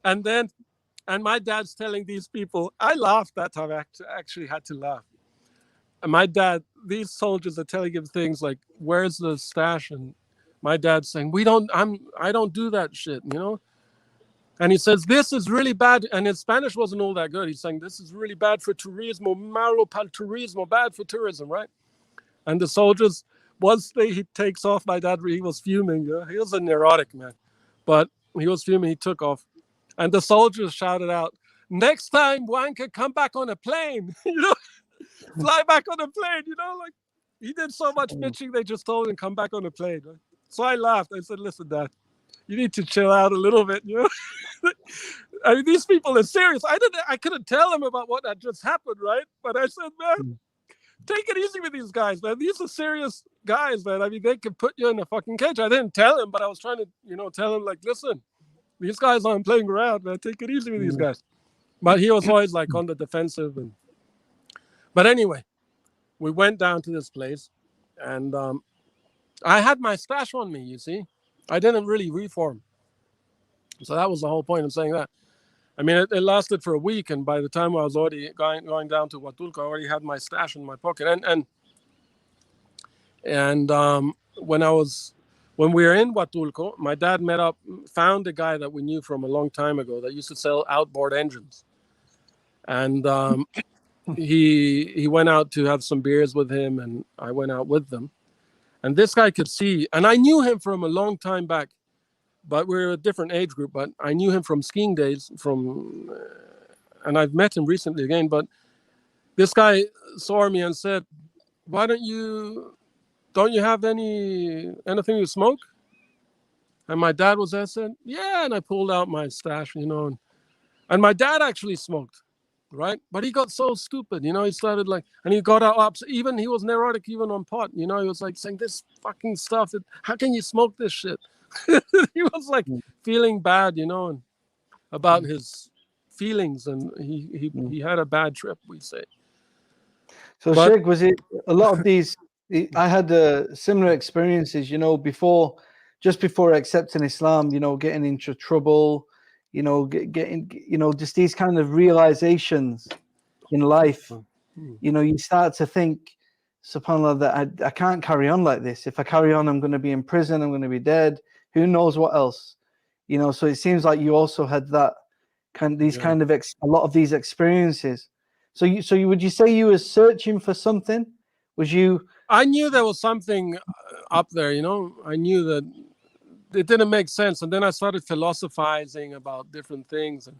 and my dad's telling these people, I laughed that time. I actually had to laugh. And my dad, these soldiers are telling him things like, where's the stash? And my dad's saying, I don't do that shit, And he says, this is really bad. And his Spanish wasn't all that good. He's saying, this is really bad for turismo, malo para turismo, bad for tourism, right? And the soldiers, once he takes off, my dad, he was fuming. He was a neurotic, man. But he was fuming, he took off. And the soldiers shouted out, next time, Wanka, come back on a plane, fly back on a plane, like he did so much bitching, they just told him, come back on a plane. Right? So I laughed. I said, listen, Dad, you need to chill out a little bit, I mean, these people are serious. I couldn't tell them about what had just happened, right? But I said, man, take it easy with these guys, man. These are serious guys, man. I mean, they could put you in a fucking cage. I didn't tell him, but I was trying to, tell him, like, listen, these guys aren't playing around, man. Take it easy with these guys. But he was always like on the defensive. But anyway, we went down to this place, and I had my stash on me, you see. I didn't really reform. So that was the whole point of saying that. I mean, it lasted for a week, and by the time I was already going down to Huatulco, I already had my stash in my pocket. And when we were in Huatulco, my dad found a guy that we knew from a long time ago that used to sell outboard engines, and he went out to have some beers with him, and I went out with them. And this guy could see, and I knew him from a long time back, but we're a different age group. But I knew him from skiing days, and I've met him recently again. But this guy saw me and said, "Why don't you have anything you smoke?" And my dad was there, said, "Yeah," and I pulled out my stash, and my dad actually smoked, right? But he got so stupid, he started and he got up, even he was neurotic even on pot, he was like saying this fucking stuff, how can you smoke this shit? He was like feeling bad, and about his feelings, and he had a bad trip, we say. So Sheikh, was it a lot of these? I had similar experiences, just before accepting Islam, getting into trouble, getting, just these kind of realizations in life. You start to think, subhanAllah, that I can't carry on like this. If I carry on, I'm going to be in prison. I'm going to be dead. Who knows what else? So it seems like you also had that a lot of these experiences. So would you say you were searching for something? I knew there was something up there, I knew that it didn't make sense. And then I started philosophizing about different things. And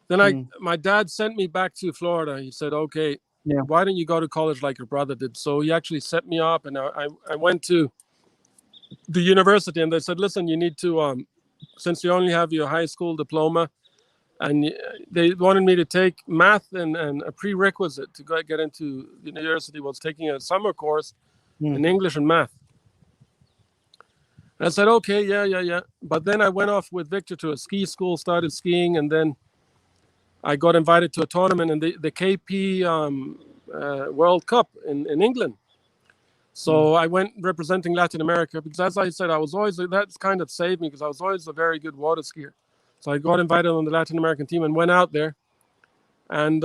then my dad sent me back to Florida. He said, "Okay, why don't you go to college like your brother did?" So he actually set me up, and I went to the university, and they said, "Listen, you need to, since you only have your high school diploma," and they wanted me to take math, and a prerequisite to get into university was taking a summer course in English and math. And I said, "Okay, yeah." But then I went off with Victor to a ski school, started skiing, and then I got invited to a tournament in the KP World Cup in England. So I went representing Latin America, because as I said, that's kind of saved me, because I was always a very good water skier. So I got invited on the Latin American team and went out there. And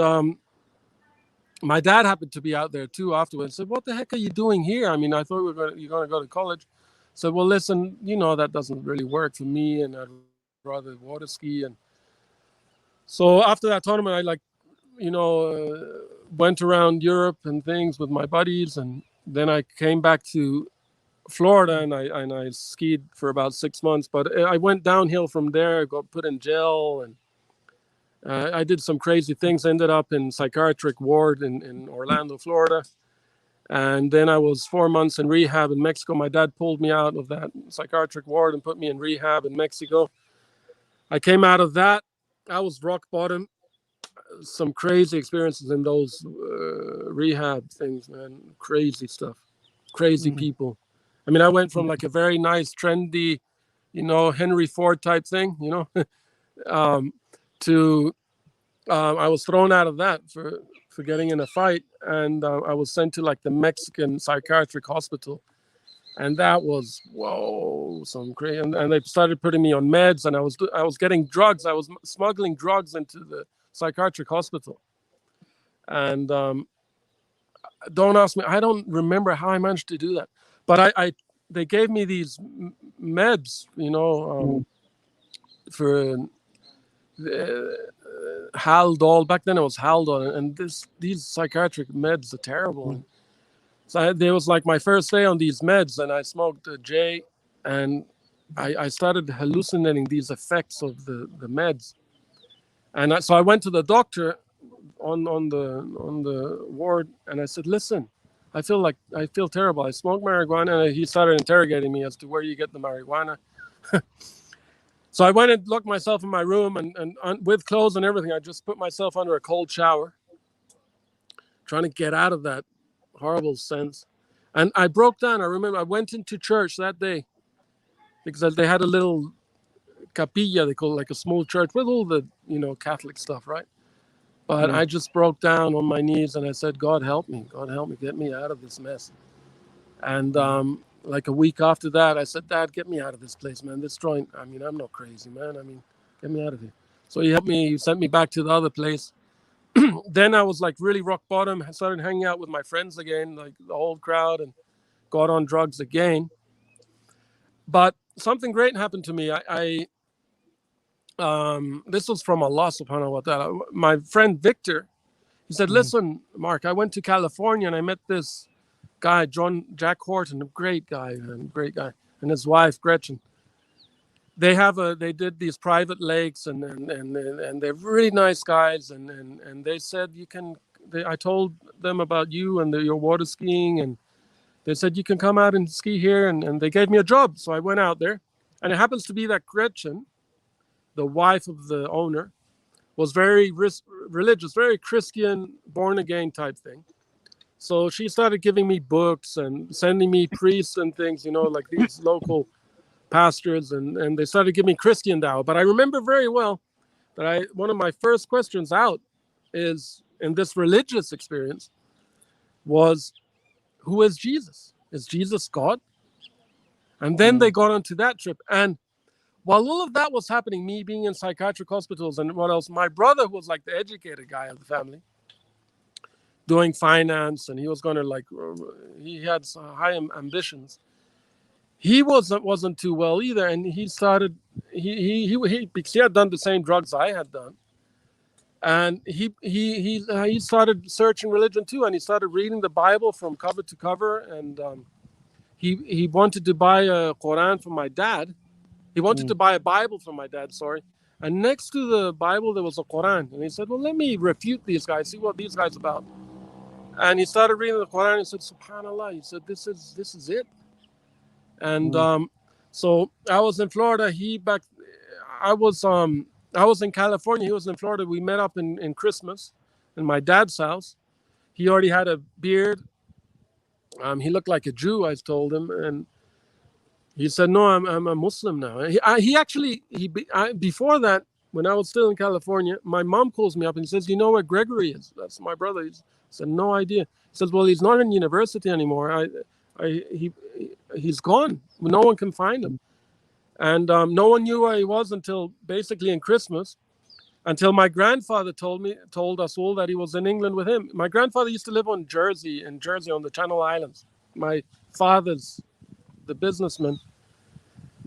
my dad happened to be out there too afterwards. Said, "What the heck are you doing here? I mean, I thought you're going to go to college." So, "Well, listen, that doesn't really work for me, and I'd rather water ski." And so after that tournament, I went around Europe and things with my buddies, and then I came back to Florida, and I skied for about 6 months. But I went downhill from there. I got put in jail, and I did some crazy things. Ended up in psychiatric ward in Orlando, Florida. And then I was 4 months in rehab in Mexico. My dad pulled me out of that psychiatric ward and put me in rehab in Mexico. I came out of that. I was rock bottom. Some crazy experiences in those rehab things, man. Crazy stuff. Crazy people. I mean, I went from like a very nice, trendy, Henry Ford type thing, to I was thrown out of that for getting in a fight, and I was sent to like the Mexican psychiatric hospital, and that was some crazy. And they started putting me on meds, and I was getting drugs. I was smuggling drugs into the psychiatric hospital, and don't ask me. I don't remember how I managed to do that, but they gave me these meds, for Haldol. Back then it was Haldol, and these psychiatric meds are terrible. So there was like my first day on these meds, and I smoked a J, and I started hallucinating these effects of the meds. And so I went to the doctor on the ward, and I said, "Listen, I feel terrible. I smoke marijuana." And he started interrogating me as to where you get the marijuana. So I went and locked myself in my room, and with clothes and everything, I just put myself under a cold shower, trying to get out of that horrible sense. And I broke down. I remember I went into church that day, because they had a little capilla, they call it, like a small church with all the Catholic stuff, right? But I just broke down on my knees, and I said, "God help me, get me out of this mess." And like a week after that, I said, "Dad, get me out of this place, man. This joint, I mean, I'm not crazy, man. I mean, get me out of here." So he helped me. He sent me back to the other place. Then I was like really rock bottom. I started hanging out with my friends again, like the whole crowd, and got on drugs again. But something great happened to me. This was from Allah subhanahu wa ta'ala. My friend Victor, he said, listen, Mark, I went to California and I met this guy, Jack Horton, a great guy, and his wife, Gretchen. They did these private lakes and they're really nice guys. And they said, I told them about you and your water skiing, and they said, you can come out and ski here. And they gave me a job. So I went out there, and it happens to be that Gretchen, the wife of the owner, was very religious, very Christian, born again type thing. So she started giving me books and sending me priests and things, like these local pastors, and they started giving me Christian Dawah. But I remember very well that one of my first questions out is, in this religious experience, was, who is Jesus? Is Jesus God? And then they got onto that trip. And while all of that was happening, me being in psychiatric hospitals and what else, my brother, who was like the educated guy of the family, doing finance, and he was going to he had high ambitions. He wasn't too well either, and he started. Because he had done the same drugs I had done, and he started searching religion too, and he started reading the Bible from cover to cover, and he wanted to buy a Quran from my dad. He wanted to buy a Bible from my dad, sorry. And next to the Bible, there was a Quran. And he said, well, let me refute these guys, see what these guys are about. And he started reading the Quran and said, SubhanAllah. He said, this is it. And so I was in Florida. I was in California. He was in Florida. We met up in Christmas in my dad's house. He already had a beard. He looked like a Jew, I told him. And he said, no, I'm a Muslim now. Before that, when I was still in California, my mom calls me up and says, you know where Gregory is? That's my brother. He said, no idea. He says, well, he's not in university anymore. He's gone. No one can find him. And no one knew where he was until basically in Christmas, until my grandfather told us all that he was in England with him. My grandfather used to live in Jersey on the Channel Islands. My father's the businessman.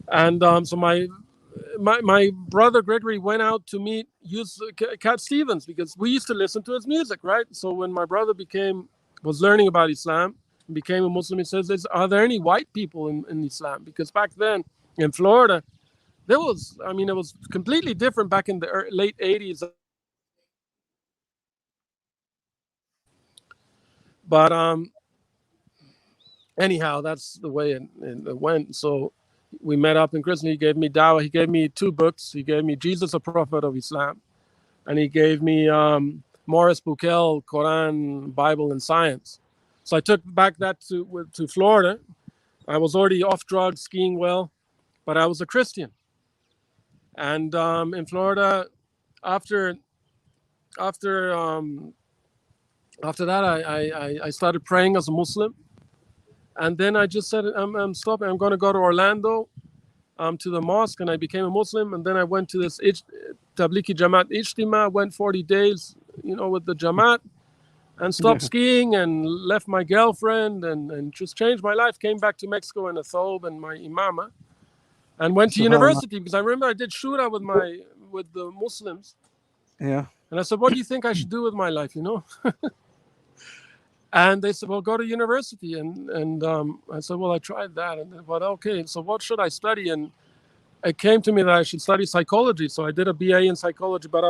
And so my brother Gregory went out to meet Cat Stevens, because we used to listen to his music, right? So when my brother was learning about Islam, became a Muslim, he says, are there any white people in Islam? Because back then in Florida, it was completely different back in the late 80s. But anyhow, that's the way it went. So we met up in Christmas. He gave me Dawah. He gave me 2 books. He gave me Jesus, a Prophet of Islam. And he gave me Morris Bukel, Quran, Bible, and Science. So I took back that to Florida. I was already off drugs, skiing well, but I was a Christian. And in Florida, after that, I started praying as a Muslim. And then I just said, I'm stopping. I'm going to go to Orlando to the mosque, and I became a Muslim. And then I went to this Tablighi Jamaat Ijtima, went 40 days, with the Jamaat, and stopped skiing and left my girlfriend and just changed my life. Came back to Mexico in a thobe and my imama, and went to university, because I remember I did shura with the Muslims. Yeah. And I said, what do you think I should do with my life, And they said, well, go to university. And I said, well, I tried that. And they thought, okay, so what should I study? And it came to me that I should study psychology. So I did a BA in psychology, but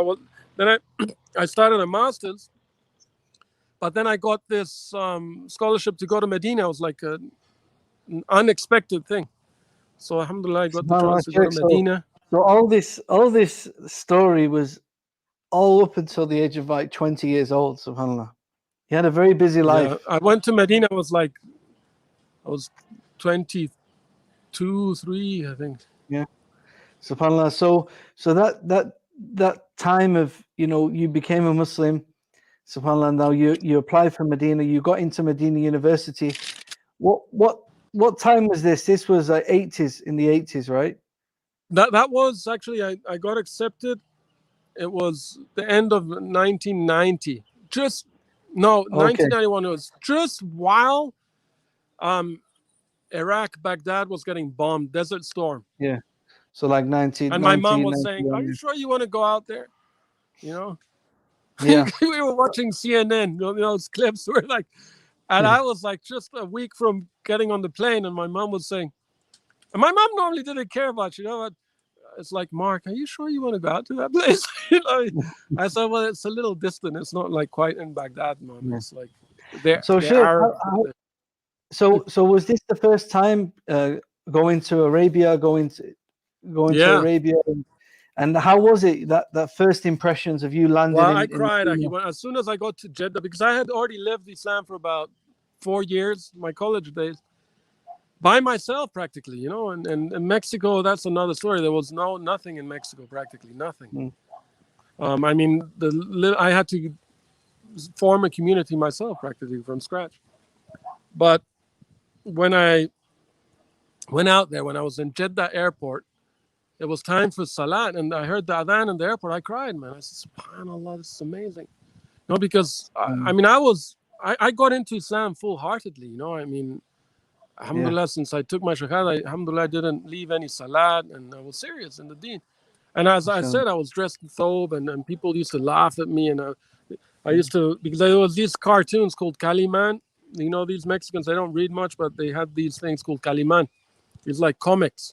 I started a master's. But then I got this scholarship to go to Medina. It was like an unexpected thing. So alhamdulillah, I got the chance to go to Medina. So all this story was all up until the age of like 20 years old, subhanAllah. You had a very busy life. Yeah, I went to Medina. I was 22, 3, I think. Yeah, subhanAllah. So that time of, you became a Muslim, subhanAllah. Now you applied for Medina. You got into Medina University. What time was this? This was in the 80s, right? That was actually, I got accepted it was the end of 1990. 1991. It was just while Iraq, Baghdad was getting bombed, Desert Storm. Yeah. So like 19. And my mom was saying, "Are you sure you want to go out there?" You know. Yeah. We were watching CNN. Those clips were like, and I was like just a week from getting on the plane, and my mom was saying, and my mom normally didn't care about, it's like, "Mark, are you sure you want to go out to that place?" I said, "Well, it's a little distant. It's not like quite in Baghdad, Mom. Yeah. It's like there." So so was this the first time going to Arabia, going to Arabia? And how was it, that first impressions of you landing? Well, I cried as soon as I got to Jeddah, because I had already lived Islam for about 4 years, my college days, by myself practically, and in Mexico, that's another story. There was nothing in Mexico, practically nothing. I mean, I had to form a community myself practically from scratch. But when I went out there, when I was in Jeddah airport, it was time for Salat, and I heard the adhan in the airport. I cried, man. I said, "SubhanAllah, this is amazing." Because I mean, I got into Islam full-heartedly. I mean, alhamdulillah, since I took my shahada, alhamdulillah, I didn't leave any salat, and I was serious in the deen. And as I said, I was dressed in thobe, and people used to laugh at me, and I used to, because there was these cartoons called Kaliman. These Mexicans, they don't read much, but they had these things called Kaliman. It's like comics.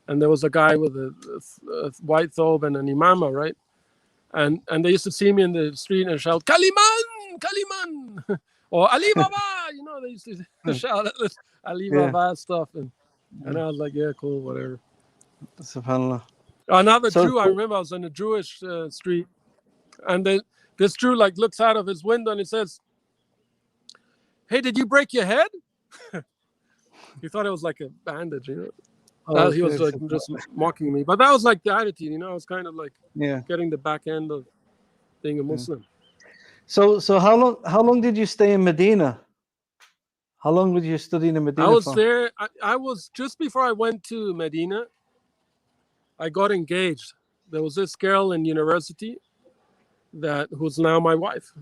And there was a guy with a white thobe and an imama, right? And they used to see me in the street and shout, "Kaliman, Kaliman," or "Ali Baba," they used to shout at this Ali Baba stuff. And I was like, yeah, cool, whatever. SubhanAllah. Another Jew, I remember I was on a Jewish street, and this Jew looks out of his window and he says, "Hey, did you break your head?" He thought it was like a bandage, he was just mocking me, but that was like the attitude, I was kind of like getting the back end of being a Muslim. So how long did you stay in Medina? How long were you studying in Medina? I was there. I was just before I went to Medina. I got engaged. There was this girl in university who's now my wife.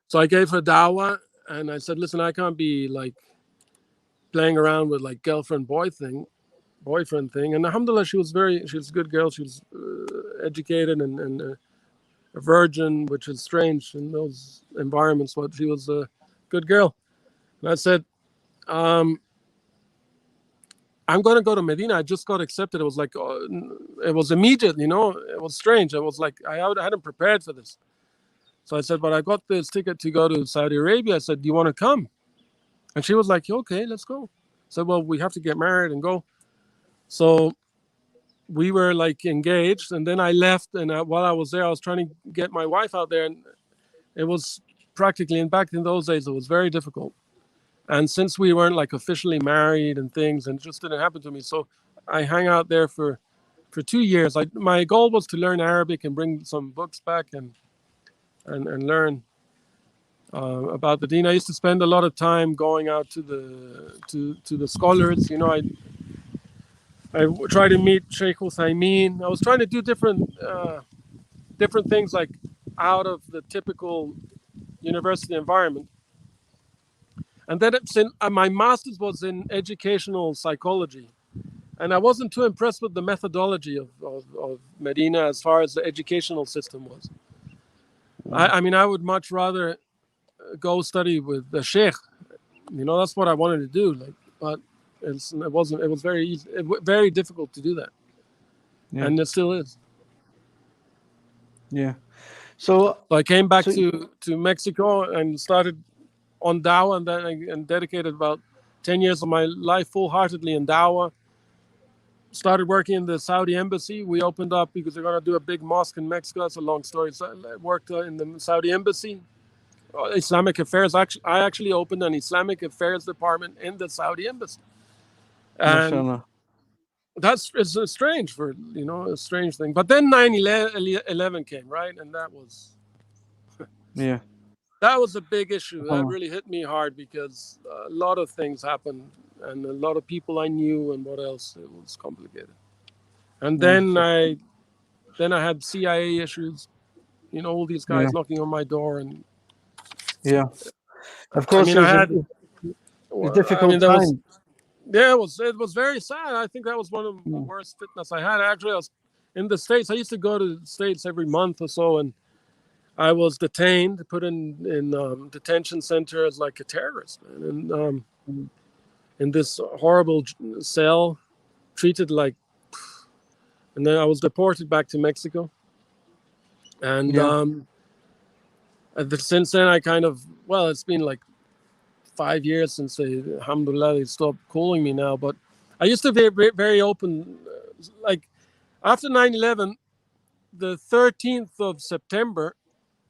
So I gave her Dawah, and I said, "Listen, I can't be playing around with girlfriend boyfriend thing." And alhamdulillah, she was a good girl. She was educated and a virgin, which is strange in those environments, but she was a good girl. And I said, "I'm going to go to Medina. I just got accepted." It was it was immediate, it was strange. It was like I hadn't prepared for this. So I said, "But I got this ticket to go to Saudi Arabia." I said, "Do you want to come?" And she was like, "Okay, let's go." I said, "Well, we have to get married and go." So we were engaged, and then I left. And while I was there, I was trying to get my wife out there, and it was practically, and back in those days, it was very difficult. And since we weren't officially married and things, and it just didn't happen to me, so I hung out there for 2 years. My goal was to learn Arabic and bring some books back and learn about the deen. I used to spend a lot of time going out to the scholars. I tried to meet Sheikh Uthaymeen. I was trying to do different things out of the typical university environment. And then my master's was in educational psychology, and I wasn't too impressed with the methodology of Medina as far as the educational system was. I mean, I would much rather go study with the Sheikh. That's what I wanted to do. But it wasn't. It was very easy, very difficult to do that, and it still is. Yeah. So I came back to Mexico and started on Dawah, and then dedicated about 10 years of my life full-heartedly in Dawah. Started working in the Saudi embassy. We opened up because they're going to do a big mosque in Mexico. That's a long story. So I worked in the Saudi embassy, Islamic affairs. I actually opened an Islamic affairs department in the Saudi embassy. And that's strange a strange thing. But then 9/11 came, right? And that was that was a big issue. That really hit me hard because a lot of things happened and a lot of people I knew and what else. It was complicated. And then I Then I had CIA issues, all these guys knocking on my door, and of course, I had a difficult time. It was very sad. I think that was one of the worst fitness I had. Actually, I was in the States. I used to go to the States every month or so, and I was detained, put in detention center as like a terrorist, and in this horrible cell, treated like, and then I was deported back to Mexico. And since then, I it's been like 5 years since alhamdulillah, they stopped calling me now. But I used to be very, very open. Like after 9/11, the 13th of September,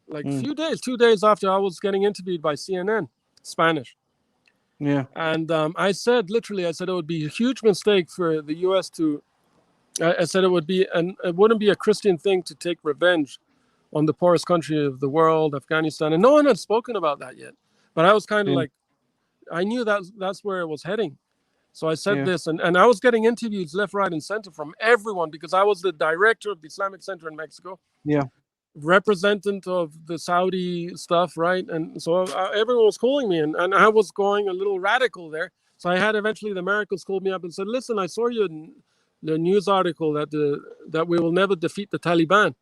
like a few days, 2 days after, I was getting interviewed by CNN, Spanish. Yeah. And I said it would be a huge mistake for the U.S. I said it wouldn't be a Christian thing to take revenge on the poorest country of the world, Afghanistan. And no one had spoken about that yet. But I was kind of like, I knew that's where it was heading. So I said this, and I was getting interviews left, right, and center from everyone, because I was the director of the Islamic Center in Mexico. Yeah. Representative of the Saudi stuff, right? And so everyone was calling me, and I was going a little radical there. So I had eventually the Americans called me up and said, listen, I saw the news article that we will never defeat the Taliban.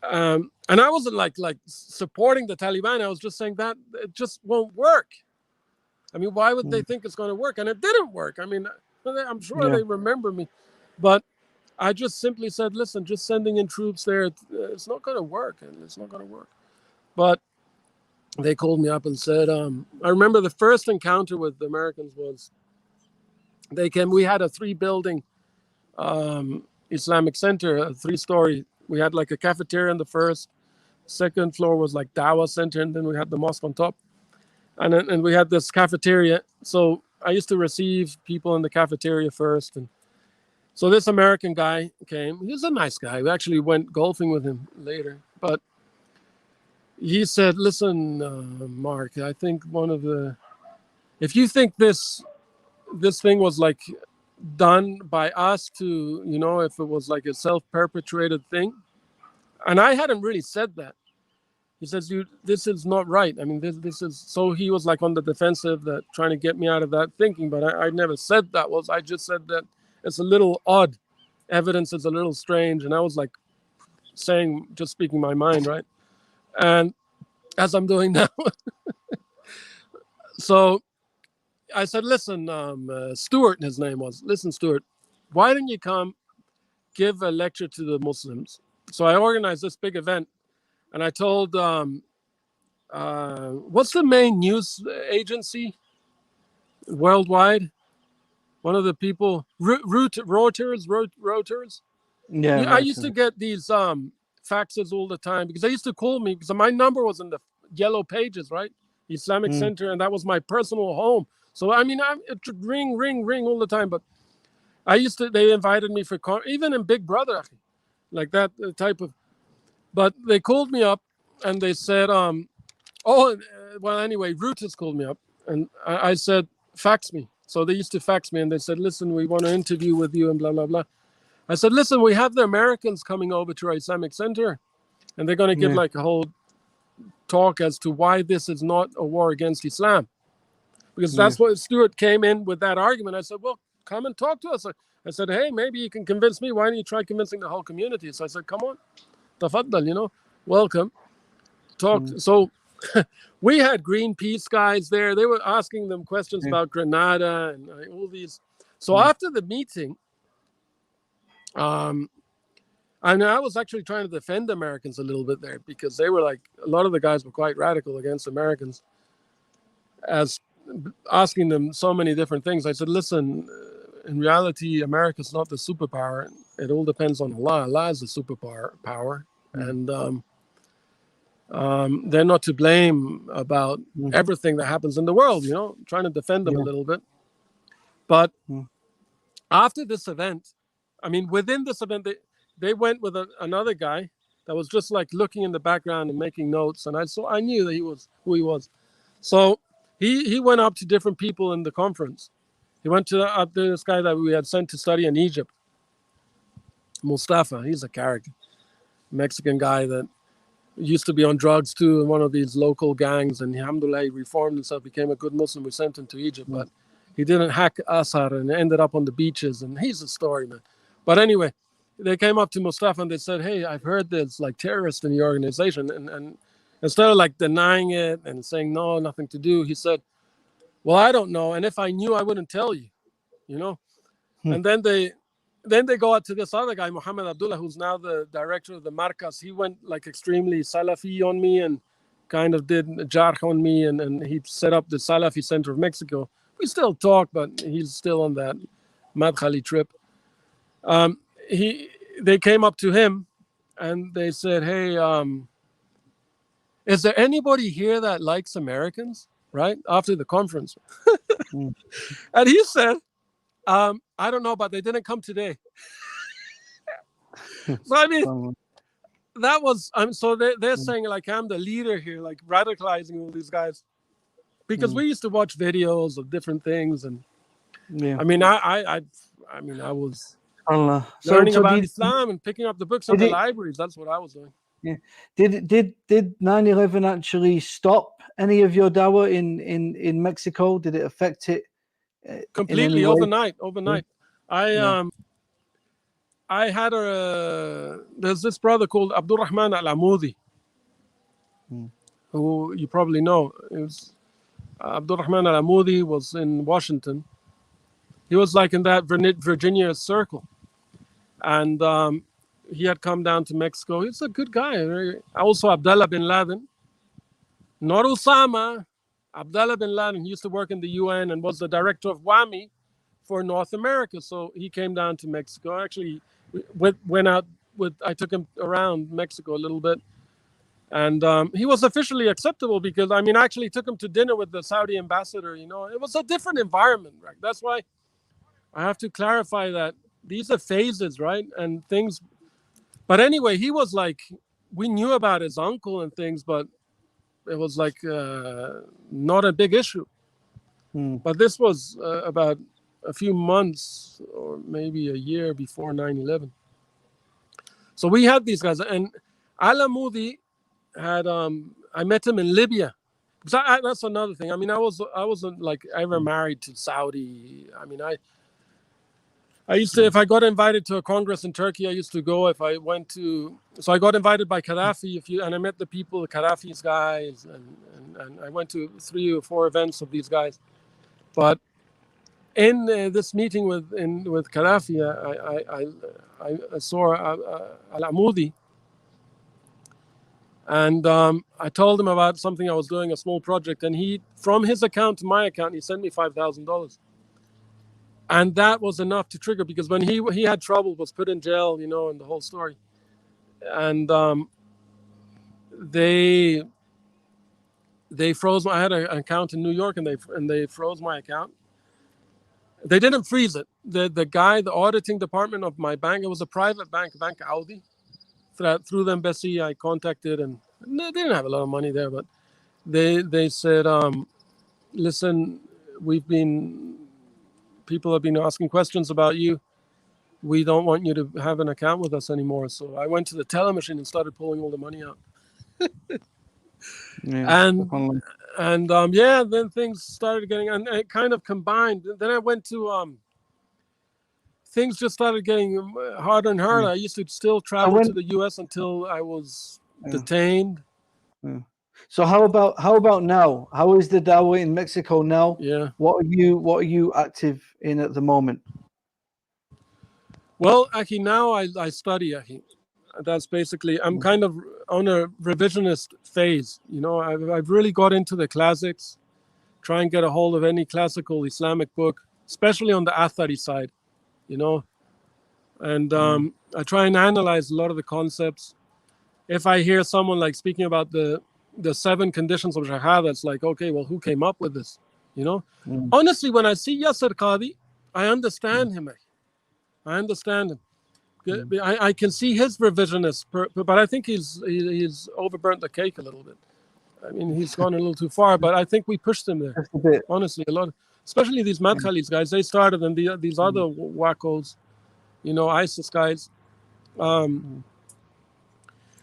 And I wasn't like supporting the Taliban. I was just saying that it just won't work. I mean, why would they think it's going to work? And it didn't work. I mean, I'm sure they remember me, but I just simply said, listen, just sending in troops there, it's not going to work, and it's not going to work. But they called me up and said, I remember the first encounter with the Americans was they came. We had a 3-building Islamic Center, a 3-story. We had like a cafeteria on the first, second floor was like Dawah Center, and then we had the mosque on top. And we had this cafeteria. So I used to receive people in the cafeteria first. And so this American guy came. He was a nice guy. We actually went golfing with him later. But he said, listen, Mark, I think if you think this thing was like done by us to, if it was like a self-perpetrated thing. And I hadn't really said that. He says, this is not right. I mean, this is, so he was like on the defensive, that trying to get me out of that thinking, but I never said that. I just said that it's a little odd. Evidence is a little strange. And I was like just speaking my mind, right? And as I'm doing now. So I said, listen, Stuart, his name was, listen, Stuart, why don't you come give a lecture to the Muslims? So I organized this big event. And I told, what's the main news agency worldwide? One of the people, Reuters. Yeah. I used to get these faxes all the time, because they used to call me, because my number was in the yellow pages, right? The Islamic Center, and that was my personal home. So, I mean, it would ring all the time. But they invited me for, even in Big Brother, like that type of. But they called me up and they said, anyway, Reuters called me up, and I said, fax me. So they used to fax me, and they said, listen, we want to interview with you and blah, blah, blah. I said, listen, we have the Americans coming over to our Islamic Center, and they're going to give like a whole talk as to why this is not a war against Islam. Because that's what Stuart came in with that argument. I said, well, come and talk to us. I said, hey, maybe you can convince me. Why don't you try convincing the whole community? So I said, come on. Tafaddal, welcome. Talk. So we had Greenpeace guys there. They were asking them questions about Grenada and all these. So after the meeting, I was actually trying to defend Americans a little bit there, because they were like, a lot of the guys were quite radical against Americans, as asking them so many different things. I said, listen, in reality, America's not the superpower. It all depends on Allah. Allah is the superpower, and they're not to blame about everything that happens in the world. Trying to defend them a little bit. But after this event, I mean, within this event, they went with another guy that was just like looking in the background and making notes, and I knew that he was who he was. So he went up to different people in the conference. He went up to this guy that we had sent to study in Egypt, Mustafa, he's a character. Mexican guy that used to be on drugs too in one of these local gangs, and alhamdulillah, he reformed himself, became a good Muslim. We sent him to Egypt, but he didn't hack Assad and ended up on the beaches, and he's a story, man. But anyway, they came up to Mustafa and they said, hey, I've heard there's like terrorists in your organization. And instead of like denying it and saying, no, nothing to do, he said, well, I don't know. And if I knew, I wouldn't tell you, you know? And then they go out to this other guy, Muhammad Abdullah, who's now the director of the Marcas. He went like extremely Salafi on me and kind of did jarh on me. And he set up the Salafi Center of Mexico. We still talk, but he's still on that Madkhali trip. They came up to him and they said, hey, is there anybody here that likes Americans? Right? After the conference. And he said, I don't know, but they didn't come today. So, I mean, that was, so they're saying like, I'm the leader here, like radicalizing all these guys. Because we used to watch videos of different things. And I mean, I was learning about Islam and picking up the books in the libraries. That's what I was doing. Yeah. Did 9/11 actually stop any of your dawah in Mexico? Did it affect it completely overnight? I had there's this brother called Abdul Rahman Al-Amudi, who you probably know. Abdul Rahman Al-Amudi was in Washington. He was like in that Virginia circle. And he had come down to Mexico. He's a good guy. Also, Abdullah bin Laden. Not Osama. Abdullah bin Laden. He used to work in the UN and was the director of WAMI for North America. So he came down to Mexico. Actually, I took him around Mexico a little bit. And he was officially acceptable because, I mean, I actually took him to dinner with the Saudi ambassador. You know, it was a different environment, right? That's why I have to clarify that these are phases, right? And things. But anyway, he was like, we knew about his uncle and things, but it was like not a big issue. But this was about a few months or maybe a year before 9/11. So we had these guys. And Al-Amudi had, I met him in Libya. That's another thing. I mean, I wasn't like ever married to Saudi. I mean, I used to, if I got invited to a congress in Turkey, I used to go. If I went to, so I got invited by Gaddafi. And I met the people, Gaddafi's guys, and I went to 3 or 4 events of these guys. But in this meeting with Gaddafi, I saw Al-Amudi, and I told him about something I was doing, a small project, and he, from his account to my account, he sent me $5,000. And that was enough to trigger, because when he had trouble, was put in jail, you know, and the whole story. And they froze I had an account in New York, and they froze my account. They didn't freeze it. The guy, the auditing department of my bank, it was a private bank, Bank Audi. Through them, Bessie, I contacted, and they didn't have a lot of money there, but they said, listen, people have been asking questions about you. We don't want you to have an account with us anymore. So I went to the teller machine and started pulling all the money out. Then things started getting, and it kind of combined. Then I went to, things just started getting harder and harder. I used to still travel to the US until I was detained. So how about now? How is the Dawah in Mexico now? Yeah. What are you active in at the moment? Well, Aki, now I study, Aki. That's basically, I'm kind of on a revisionist phase. You know, I've really got into the classics, try and get a hold of any classical Islamic book, especially on the Athari side, you know. And I try and analyze a lot of the concepts. If I hear someone like speaking about the 7 conditions of Shahada, it's like, okay, well, who came up with this? You know? Honestly, when I see Yasser Qadi, I understand him. I understand him. I can see his revisionist, but I think he's overburnt the cake a little bit. I mean, he's gone a little too far, but I think we pushed him there. Just a bit. Honestly, a lot. Especially these Madkhalis guys, they started, and these other wackos, you know, ISIS guys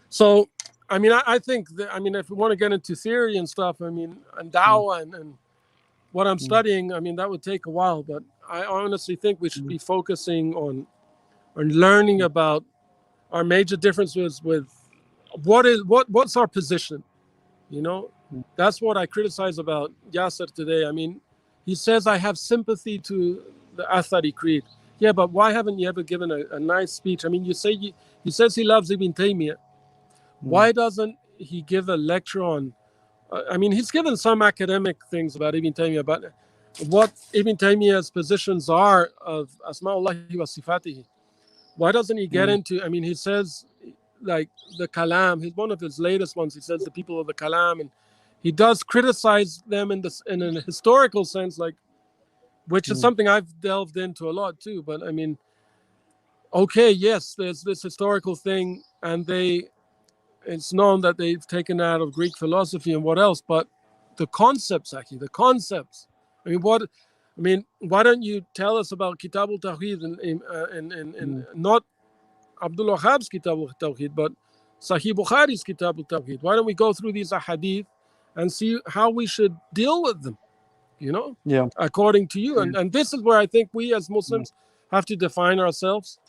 So, I mean, I think that, I mean, if we want to get into theory and stuff, I mean, and Dawah and what I'm studying, I mean, that would take a while, but I honestly think we should be focusing on learning about our major differences with what's our position, you know. That's what I criticize about Yasser today. I mean, he says I have sympathy to the Athari Creed. Yeah, but why haven't you ever given a nice speech? I mean, he says he loves Ibn Taymiyyah. Why doesn't he give a lecture on? I mean, he's given some academic things about Ibn Taymiyyah, but what Ibn Taymiyyah's positions are of Asma'ullahi wa Sifatihi. Why doesn't he get into? I mean, he says like the Kalam. He's one of his latest ones. He says the people of the Kalam, and he does criticize them in a historical sense, like, which is something I've delved into a lot too. But I mean, okay, yes, there's this historical thing, and it's known that they've taken out of Greek philosophy and what else, but the concepts, Aki, the concepts. I mean, why don't you tell us about Kitab al-Tawheed and not Abdul Wahhab's Kitab al-Tawheed, but Sahih Bukhari's Kitab al-Tawheed? Why don't we go through these ahadith and see how we should deal with them, you know, according to you? And this is where I think we as Muslims have to define ourselves.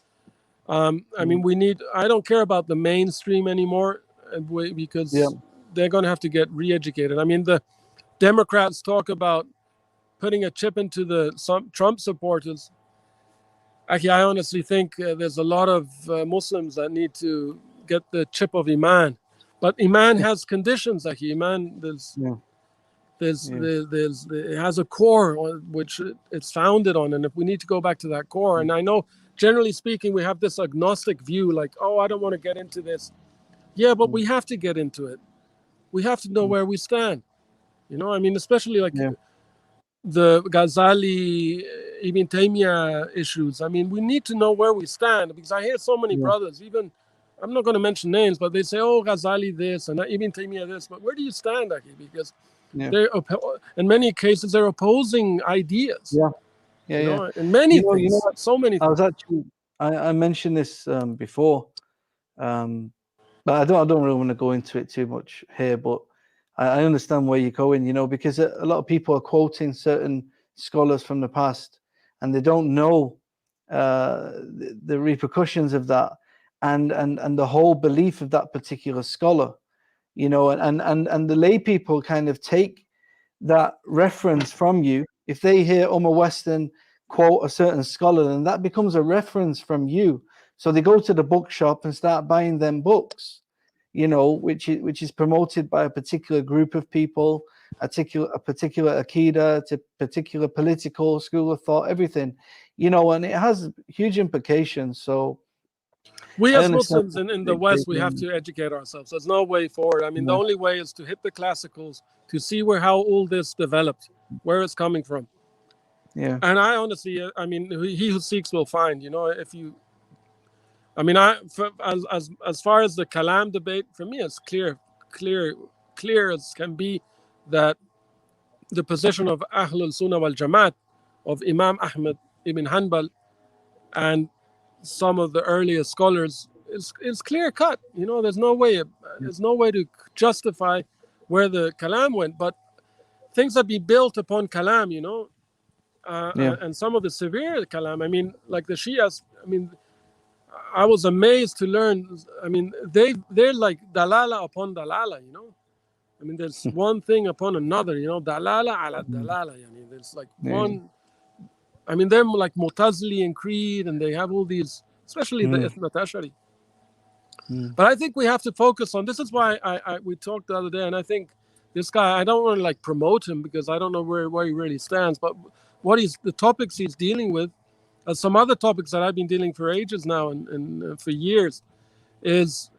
I mean, I don't care about the mainstream anymore because they're going to have to get re-educated. I mean, the Democrats talk about putting a chip into some Trump supporters. Actually, I honestly think there's a lot of Muslims that need to get the chip of Iman. But Iman has conditions. Actually, Iman, it has a core which it's founded on. And if we need to go back to that core, and I know, generally speaking, we have this agnostic view, like, oh, I don't want to get into this. Yeah, but we have to get into it. We have to know where we stand. You know, I mean, especially like the Ghazali, Ibn Taymiyyah issues. I mean, we need to know where we stand, because I hear so many brothers, even, I'm not going to mention names, but they say, oh, Ghazali this and Ibn Taymiyyah this. But where do you stand, Aki? Because in many cases, they're opposing ideas. In many things, so many things. I mentioned this before, but I don't really want to go into it too much here, but I understand where you're going, you know, because a lot of people are quoting certain scholars from the past, and they don't know the repercussions of that and the whole belief of that particular scholar, you know, and the lay people kind of take that reference from you. If they hear Omar Weston quote a certain scholar, then that becomes a reference from you. So they go to the bookshop and start buying them books, you know, which is promoted by a particular group of people, a particular akida, to particular political school of thought, everything, you know, and it has huge implications. So we as Muslims in the West, we have to educate ourselves. There's no way forward. I mean, the only way is to hit the classicals, to see how all this developed, where it's coming from. Yeah. And I honestly, I mean, he who seeks will find, you know, as far as the Kalam debate, for me, it's clear as can be that the position of Ahlul Sunnah wal Jamaat, of Imam Ahmad ibn Hanbal and some of the earliest scholars is clear cut. You know, there's no way to justify where the Kalam went, but things that be built upon Kalam, you know, and some of the severe Kalam. I mean, like the Shias. I mean, I was amazed to learn. I mean, they're like dalala upon dalala, you know. I mean, there's one thing upon another, you know, dalala ala dalala. I mean, there's like one. I mean, they're like Mu'tazili and Creed, and they have all these, especially the Ithnat Ashari. But I think we have to focus on. This is why we talked the other day, and I think this guy, I don't want to like promote him because I don't know where he really stands. But the topics he's dealing with, some other topics that I've been dealing for ages now and for years, is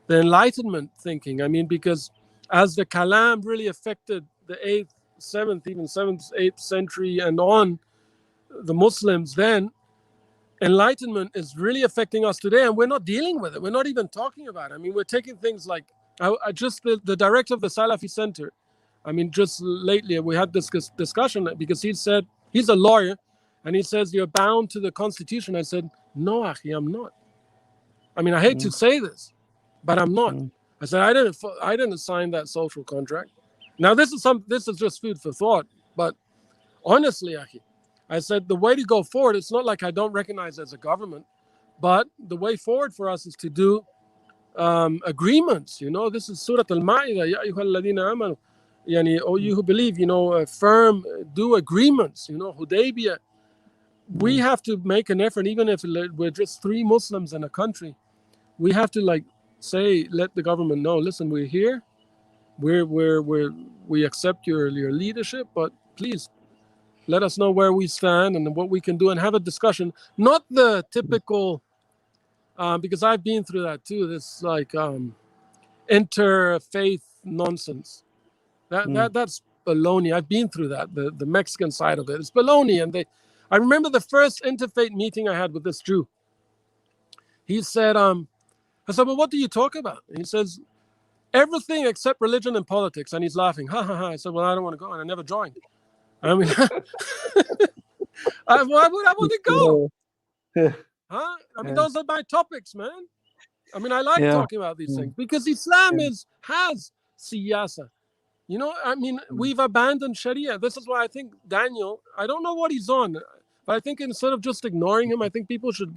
the Enlightenment thinking. I mean, because as the Kalam really affected the 8th, 7th, even 7th, 8th century and on, the Muslims then, Enlightenment is really affecting us today, and we're not dealing with it. We're not even talking about it. I mean, we're taking things like, the director of the Salafi Center, I mean, just lately we had this discussion because he said, he's a lawyer, and he says, you're bound to the Constitution. I said, no, Akhi, I'm not. I mean, I hate to say this, but I'm not. I said, I didn't sign that social contract. Now, this is just food for thought. But honestly, Akhi, I said, the way to go forward, it's not like I don't recognize as a government, but the way forward for us is to do agreements. You know, this is Surah Al-Ma'idah, Ya ayyuha alladhina amanu. Yani, oh, you who believe, you know, do agreements, you know, Hudaybiyah. We have to make an effort, even if we're just 3 Muslims in a country. We have to let the government know, listen, we're here. We accept your leadership, but please let us know where we stand and what we can do and have a discussion. Not the typical, because I've been through that too, this interfaith nonsense. That's baloney. I've been through that. The Mexican side of it. It's baloney. And I remember the first interfaith meeting I had with this Jew. He said, I said, well, what do you talk about? And he says, everything except religion and politics. And he's laughing. Ha ha ha. I said, well, I don't want to go. And I never joined. I mean, why would I want to go? Huh? I mean, those are my topics, man. I mean, I like talking about these things because Islam has siyasa. You know, I mean, we've abandoned Sharia. This is why I think Daniel, I don't know what he's on, but I think instead of just ignoring him, I think people should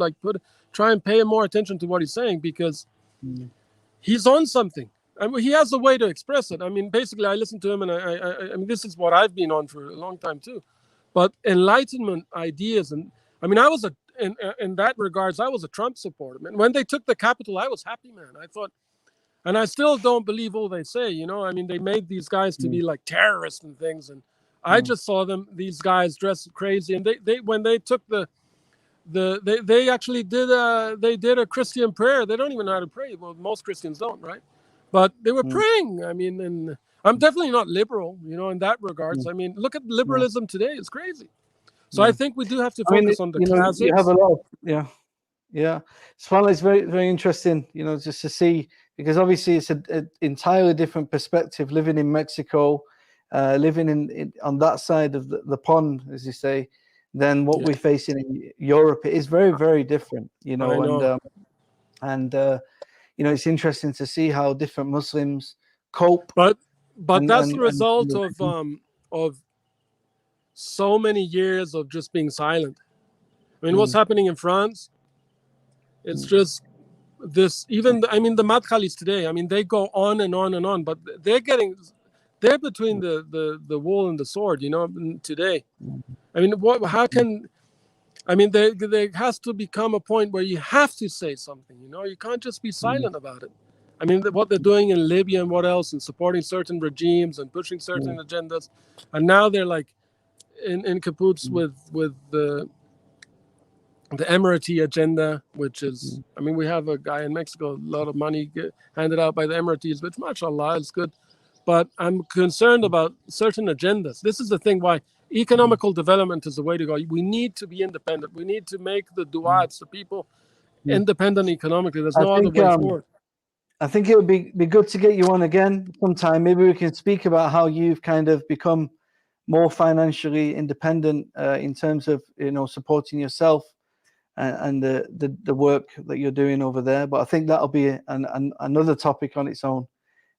try and pay more attention to what he's saying, because he's on something. I mean, he has a way to express it. I mean, basically, I listen to him, and I mean, this is what I've been on for a long time too. But enlightenment ideas, and I mean, I was in that regards, I was a Trump supporter. Man, when they took the Capitol, I was happy, man. I thought. And I still don't believe all they say, you know. I mean, they made these guys to be like terrorists and things, and I just saw these guys dressed crazy. And they when they took they actually did a Christian prayer. They don't even know how to pray. Well, most Christians don't, right? But they were praying. I mean, and I'm definitely not liberal, you know, in that regards. I mean, look at liberalism today; it's crazy. So I think we do have to focus on the classics. You have a lot, It's very, very interesting, you know, just to see, because obviously it's an entirely different perspective living in Mexico, living in on that side of the pond, as you say, than what we're facing in Europe. It is very, very different, you know, and you know, it's interesting to see how different Muslims cope. But that's the result of so many years of just being silent. I mean, what's happening in France? It's just this. Even I mean, the Madkhalis today. I mean, they go on and on and on, but they're between the wall and the sword. You know, today. I mean, how can? I mean, there has to become a point where you have to say something. You know, you can't just be silent about it. I mean, what they're doing in Libya and what else, and supporting certain regimes and pushing certain agendas, and now they're like in cahoots with the Emirati agenda, which is, I mean, we have a guy in Mexico, a lot of money handed out by the Emiratis, which, mashallah, is good. But I'm concerned about certain agendas. This is the thing why economical development is the way to go. We need to be independent. We need to make the du'ats, the people, independent economically. There's no other way forward. I think it would be good to get you on again sometime. Maybe we can speak about how you've kind of become more financially independent in terms of, you know, supporting yourself and the work that you're doing over there. But I think that'll be another topic on its own,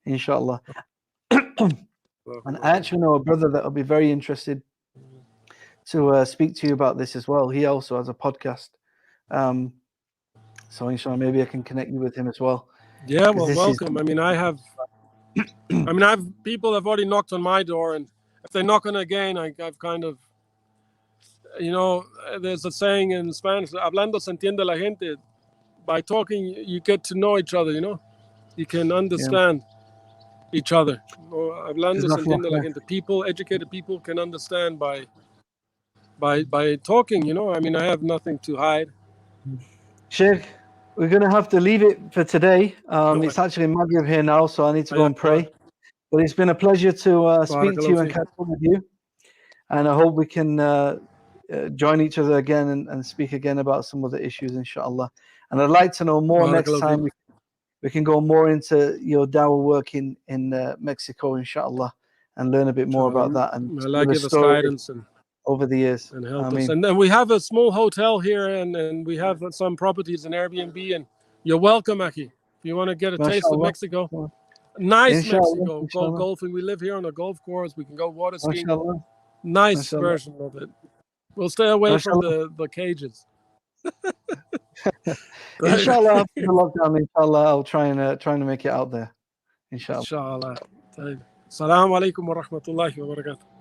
inshallah. And I actually know a brother that will be very interested to speak to you about this as well. He also has a podcast. So inshallah, maybe I can connect you with him as well. Yeah, well, welcome. I mean, people have already knocked on my door, and if they knock on again, I've kind of, you know, there's a saying in Spanish, hablando se entiende la gente. By talking, you get to know each other, you know. You can understand each other. Hablando se entiende la gente. People, educated people can understand by talking, you know. I mean, I have nothing to hide. Sheikh, we're going to have to leave it for today. It's actually Maghrib here now, so I need to go and pray. But it's been a pleasure to speak to you and catch up with you. And I hope we can join each other again and speak again about some other issues, inshallah. And I'd like to know more next time. We can go more into your Dawah work in Mexico, inshallah, and learn a bit more about that. And give us guidance over the years. And help us. And then we have a small hotel here, and we have some properties in Airbnb, and You're welcome, Aki. If you want to get a taste of Mexico, nice Mexico, go golfing. We live here on a golf course. We can go water skiing. Nice version of it. We'll stay away from the cages. Inshallah, after the lockdown, inshallah, I'll trying to make it out there. Inshallah. Inshallah. Assalamu alaikum wa rahmatullahi wa barakatuh.